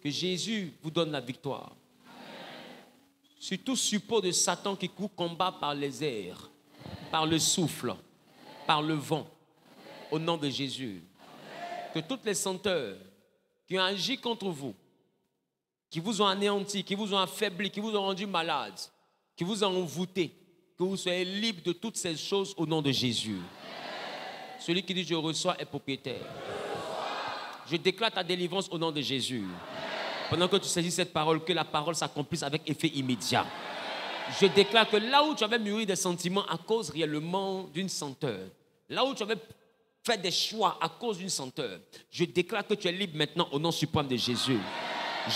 que Jésus vous donne la victoire sur tout suppôt de Satan qui combat par les airs, par le souffle, par le vent, au nom de Jésus. Que toutes les senteurs qui ont agi contre vous, qui vous ont anéanti, qui vous ont affaibli, qui vous ont rendu malade, qui vous ont envoûté, que vous soyez libres de toutes ces choses au nom de Jésus. Celui qui dit je reçois est propriétaire. Je déclare ta délivrance au nom de Jésus. Pendant que tu saisis cette parole, que la parole s'accomplisse avec effet immédiat. Je déclare que là où tu avais mûri des sentiments à cause réellement d'une senteur, là où tu avais fait des choix à cause d'une senteur, je déclare que tu es libre maintenant au nom suprême de Jésus.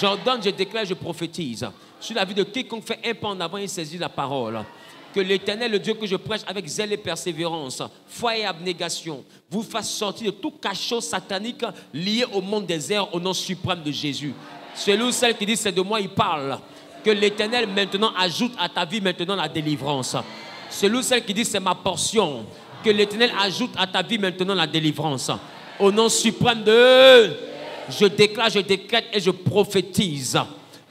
J'ordonne, je déclare, je prophétise sur la vie de quiconque fait un pas en avant et saisit la parole. Que l'Éternel, le Dieu que je prêche avec zèle et persévérance, foi et abnégation, vous fasse sortir de tout cachot satanique lié au monde des airs au nom suprême de Jésus. Celui ou celle qui dit c'est de moi, il parle. Que l'Éternel maintenant ajoute à ta vie maintenant la délivrance. Celui ou celle qui dit c'est ma portion. Que l'Éternel ajoute à ta vie maintenant la délivrance. Au nom suprême de... Je déclare, je décrète et je prophétise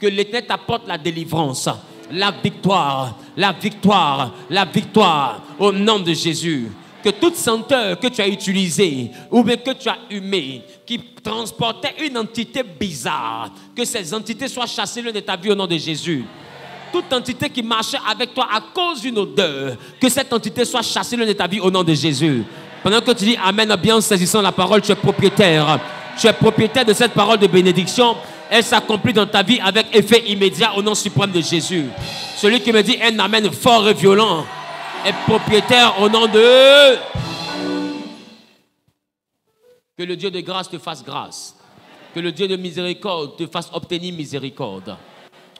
que l'Éternel t'apporte la délivrance, la victoire, la victoire, la victoire au nom de Jésus. Que toute senteur que tu as utilisée ou bien que tu as humée, qui transportait une entité bizarre, que ces entités soient chassées loin de ta vie au nom de Jésus. Toute entité qui marchait avec toi à cause d'une odeur, que cette entité soit chassée loin de ta vie au nom de Jésus. Pendant que tu dis Amen, bien en saisissant la parole, tu es propriétaire. Tu es propriétaire de cette parole de bénédiction. Elle s'accomplit dans ta vie avec effet immédiat au nom suprême de Jésus. Celui qui me dit un Amen fort et violent est propriétaire au nom de... Que le Dieu de grâce te fasse grâce. Que le Dieu de miséricorde te fasse obtenir miséricorde.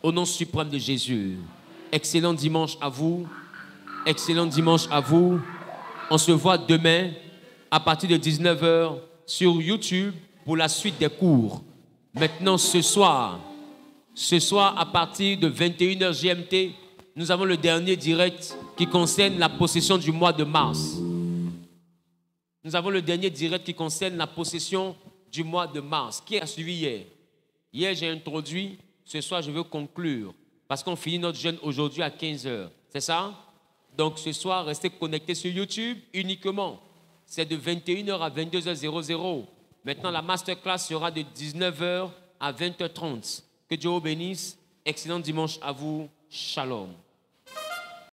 Au nom suprême de Jésus. Excellent dimanche à vous. Excellent dimanche à vous. On se voit demain à partir de 19h sur YouTube pour la suite des cours. Maintenant, ce soir à partir de 21h GMT, nous avons le dernier direct qui concerne la possession du mois de mars. Nous avons le dernier direct qui concerne la possession du mois de mars. Qui a suivi hier? Hier, j'ai introduit. Ce soir, je veux conclure. Parce qu'on finit notre jeûne aujourd'hui à 15h. C'est ça? Donc, ce soir, restez connectés sur YouTube uniquement. C'est de 21h à 22h00. Maintenant, la masterclass sera de 19h à 20h30. Que Dieu vous bénisse. Excellent dimanche à vous. Shalom.